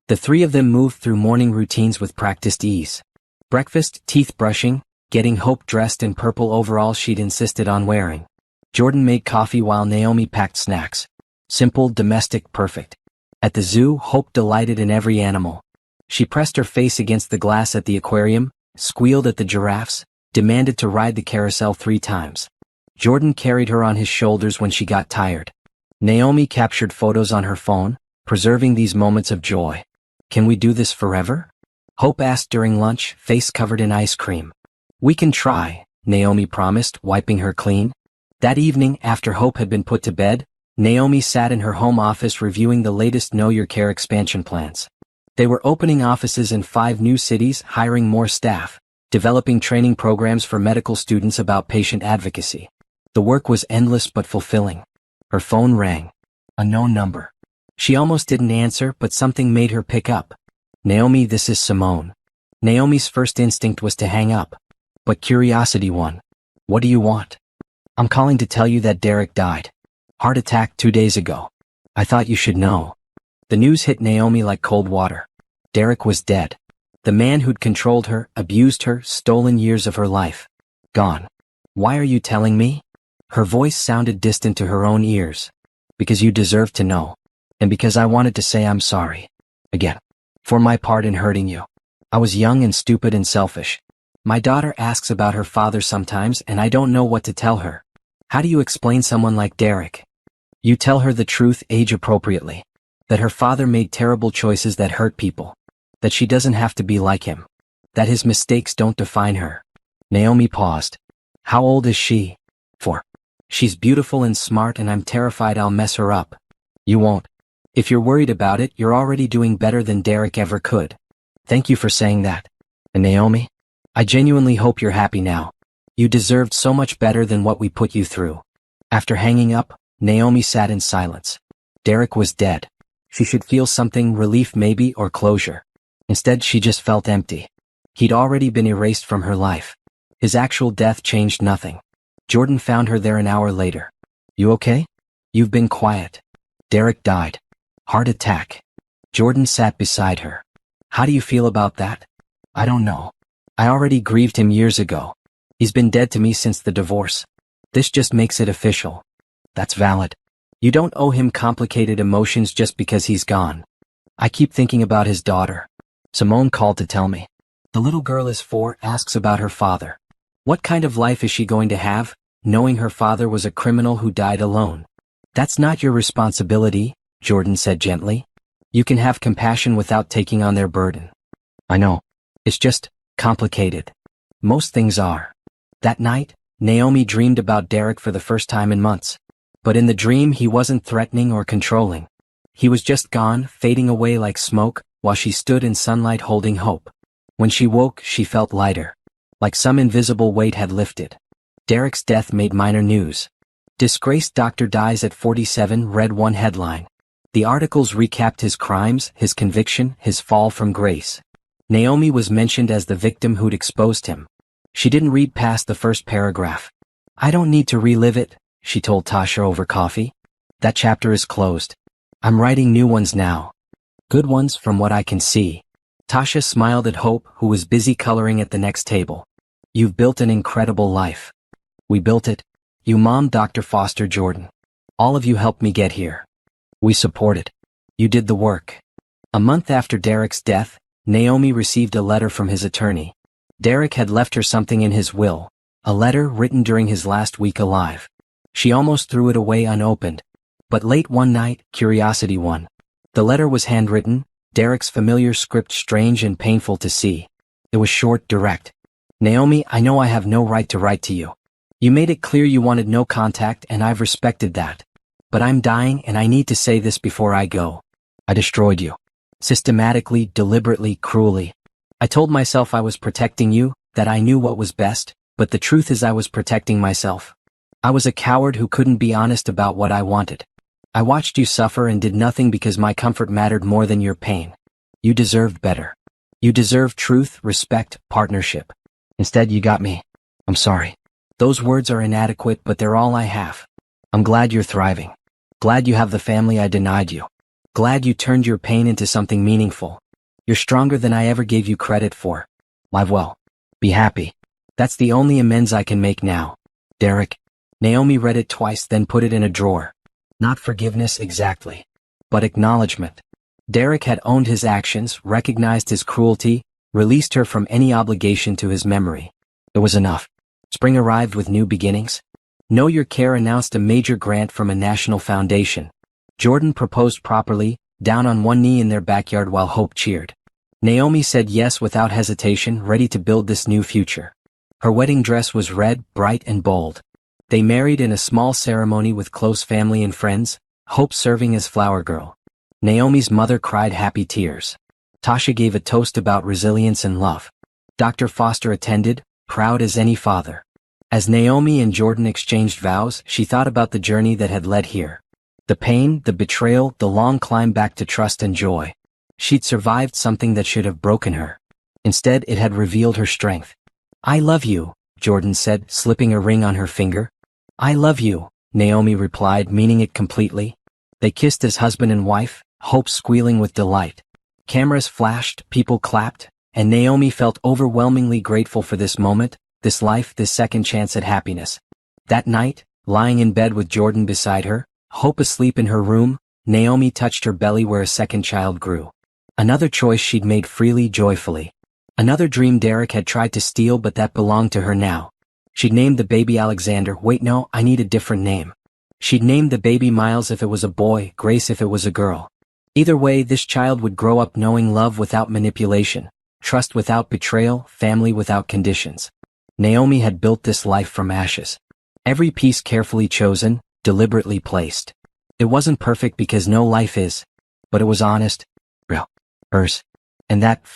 The three of them moved through morning routines with practiced ease. Breakfast, teeth brushing, getting Hope dressed in purple overalls she'd insisted on wearing. Jordan made coffee while Naomi packed snacks. Simple, domestic, perfect. At the zoo, Hope delighted in every animal. She pressed her face against the glass at the aquarium, squealed at the giraffes, demanded to ride the carousel 3 times. Jordan carried her on his shoulders when she got tired. Naomi captured photos on her phone, preserving these moments of joy. Can we do this forever? Hope asked during lunch, face covered in ice cream. We can try, Naomi promised, wiping her clean. That evening, after Hope had been put to bed, Naomi sat in her home office reviewing the latest Know Your Care expansion plans. They were opening offices in 5 new cities, hiring more staff, developing training programs for medical students about patient advocacy. The work was endless but fulfilling. Her phone rang. A known number. She almost didn't answer, but something made her pick up. Naomi, this is Simone. Naomi's first instinct was to hang up. But curiosity won. What do you want? I'm calling to tell you that Derek died. Heart attack 2 days ago. I thought you should know. The news hit Naomi like cold water. Derek was dead. The man who'd controlled her, abused her, stolen years of her life. Gone. Why are you telling me? Her voice sounded distant to her own ears. Because you deserve to know. And because I wanted to say I'm sorry. Again. For my part in hurting you. I was young and stupid and selfish. My daughter asks about her father sometimes and I don't know what to tell her. How do you explain someone like Derek? You tell her the truth age appropriately. That her father made terrible choices that hurt people. That she doesn't have to be like him. That his mistakes don't define her. Naomi paused. How old is she? 4. She's beautiful and smart and I'm terrified I'll mess her up. You won't. If you're worried about it, you're already doing better than Derek ever could. Thank you for saying that. And Naomi? I genuinely hope you're happy now. You deserved so much better than what we put you through. After hanging up, Naomi sat in silence. Derek was dead. She should feel something, relief maybe, or closure. Instead, she just felt empty. He'd already been erased from her life. His actual death changed nothing. Jordan found her there an hour later. You okay? You've been quiet. Derek died. Heart attack. Jordan sat beside her. How do you feel about that? I don't know. I already grieved him years ago. He's been dead to me since the divorce. This just makes it official. That's valid. You don't owe him complicated emotions just because he's gone. I keep thinking about his daughter. Simone called to tell me. The little girl is 4, asks about her father. What kind of life is she going to have, knowing her father was a criminal who died alone? That's not your responsibility, Jordan said gently. You can have compassion without taking on their burden. I know. It's just complicated. Most things are. That night, Naomi dreamed about Derek for the first time in months. But in the dream he wasn't threatening or controlling. He was just gone, fading away like smoke, while she stood in sunlight holding hope. When she woke, she felt lighter. Like some invisible weight had lifted. Derek's death made minor news. Disgraced doctor dies at 47, read one headline. The articles recapped his crimes, his conviction, his fall from grace. Naomi was mentioned as the victim who'd exposed him. She didn't read past the first paragraph. I don't need to relive it, she told Tasha over coffee. That chapter is closed. I'm writing new ones now. Good ones from what I can see. Tasha smiled at Hope, who was busy coloring at the next table. You've built an incredible life. We built it. You, Mom, Dr. Foster, Jordan. All of you helped me get here. We support it. You did the work. A month after Derek's death, Naomi received a letter from his attorney. Derek had left her something in his will, a letter written during his last week alive. She almost threw it away unopened. But late one night, curiosity won. The letter was handwritten, Derek's familiar script strange and painful to see. It was short, direct. Naomi, I know I have no right to write to you. You made it clear you wanted no contact and I've respected that. But I'm dying and I need to say this before I go. I destroyed you. Systematically, deliberately, cruelly. I told myself I was protecting you, that I knew what was best, but the truth is I was protecting myself. I was a coward who couldn't be honest about what I wanted. I watched you suffer and did nothing because my comfort mattered more than your pain. You deserved better. You deserved truth, respect, partnership. Instead you got me. I'm sorry. Those words are inadequate, but they're all I have. I'm glad you're thriving. Glad you have the family I denied you. Glad you turned your pain into something meaningful. You're stronger than I ever gave you credit for. Live well. Be happy. That's the only amends I can make now. Derek. Naomi read it twice, then put it in a drawer. Not forgiveness exactly, but acknowledgement. Derek had owned his actions, recognized his cruelty, released her from any obligation to his memory. It was enough. Spring arrived with new beginnings. Know Your Care announced a major grant from a national foundation. Jordan proposed properly, down on one knee in their backyard while Hope cheered. Naomi said yes without hesitation, ready to build this new future. Her wedding dress was red, bright and bold. They married in a small ceremony with close family and friends, Hope serving as flower girl. Naomi's mother cried happy tears. Tasha gave a toast about resilience and love. Dr. Foster attended, proud as any father. As Naomi and Jordan exchanged vows, she thought about the journey that had led here. The pain, the betrayal, the long climb back to trust and joy. She'd survived something that should have broken her. Instead, it had revealed her strength. I love you, Jordan said, slipping a ring on her finger. I love you, Naomi replied, meaning it completely. They kissed as husband and wife, Hope squealing with delight. Cameras flashed, people clapped, and Naomi felt overwhelmingly grateful for this moment, this life, this second chance at happiness. That night, lying in bed with Jordan beside her, Hope asleep in her room, Naomi touched her belly where a second child grew. Another choice she'd made freely, joyfully. Another dream Derek had tried to steal, but that belonged to her now. She'd named the baby Alexander. Wait, no, I need a different name. She'd named the baby Miles if it was a boy, Grace if it was a girl. Either way, this child would grow up knowing love without manipulation, trust without betrayal, family without conditions. Naomi had built this life from ashes. Every piece carefully chosen, deliberately placed. It wasn't perfect because no life is, but it was honest, real, hers. And that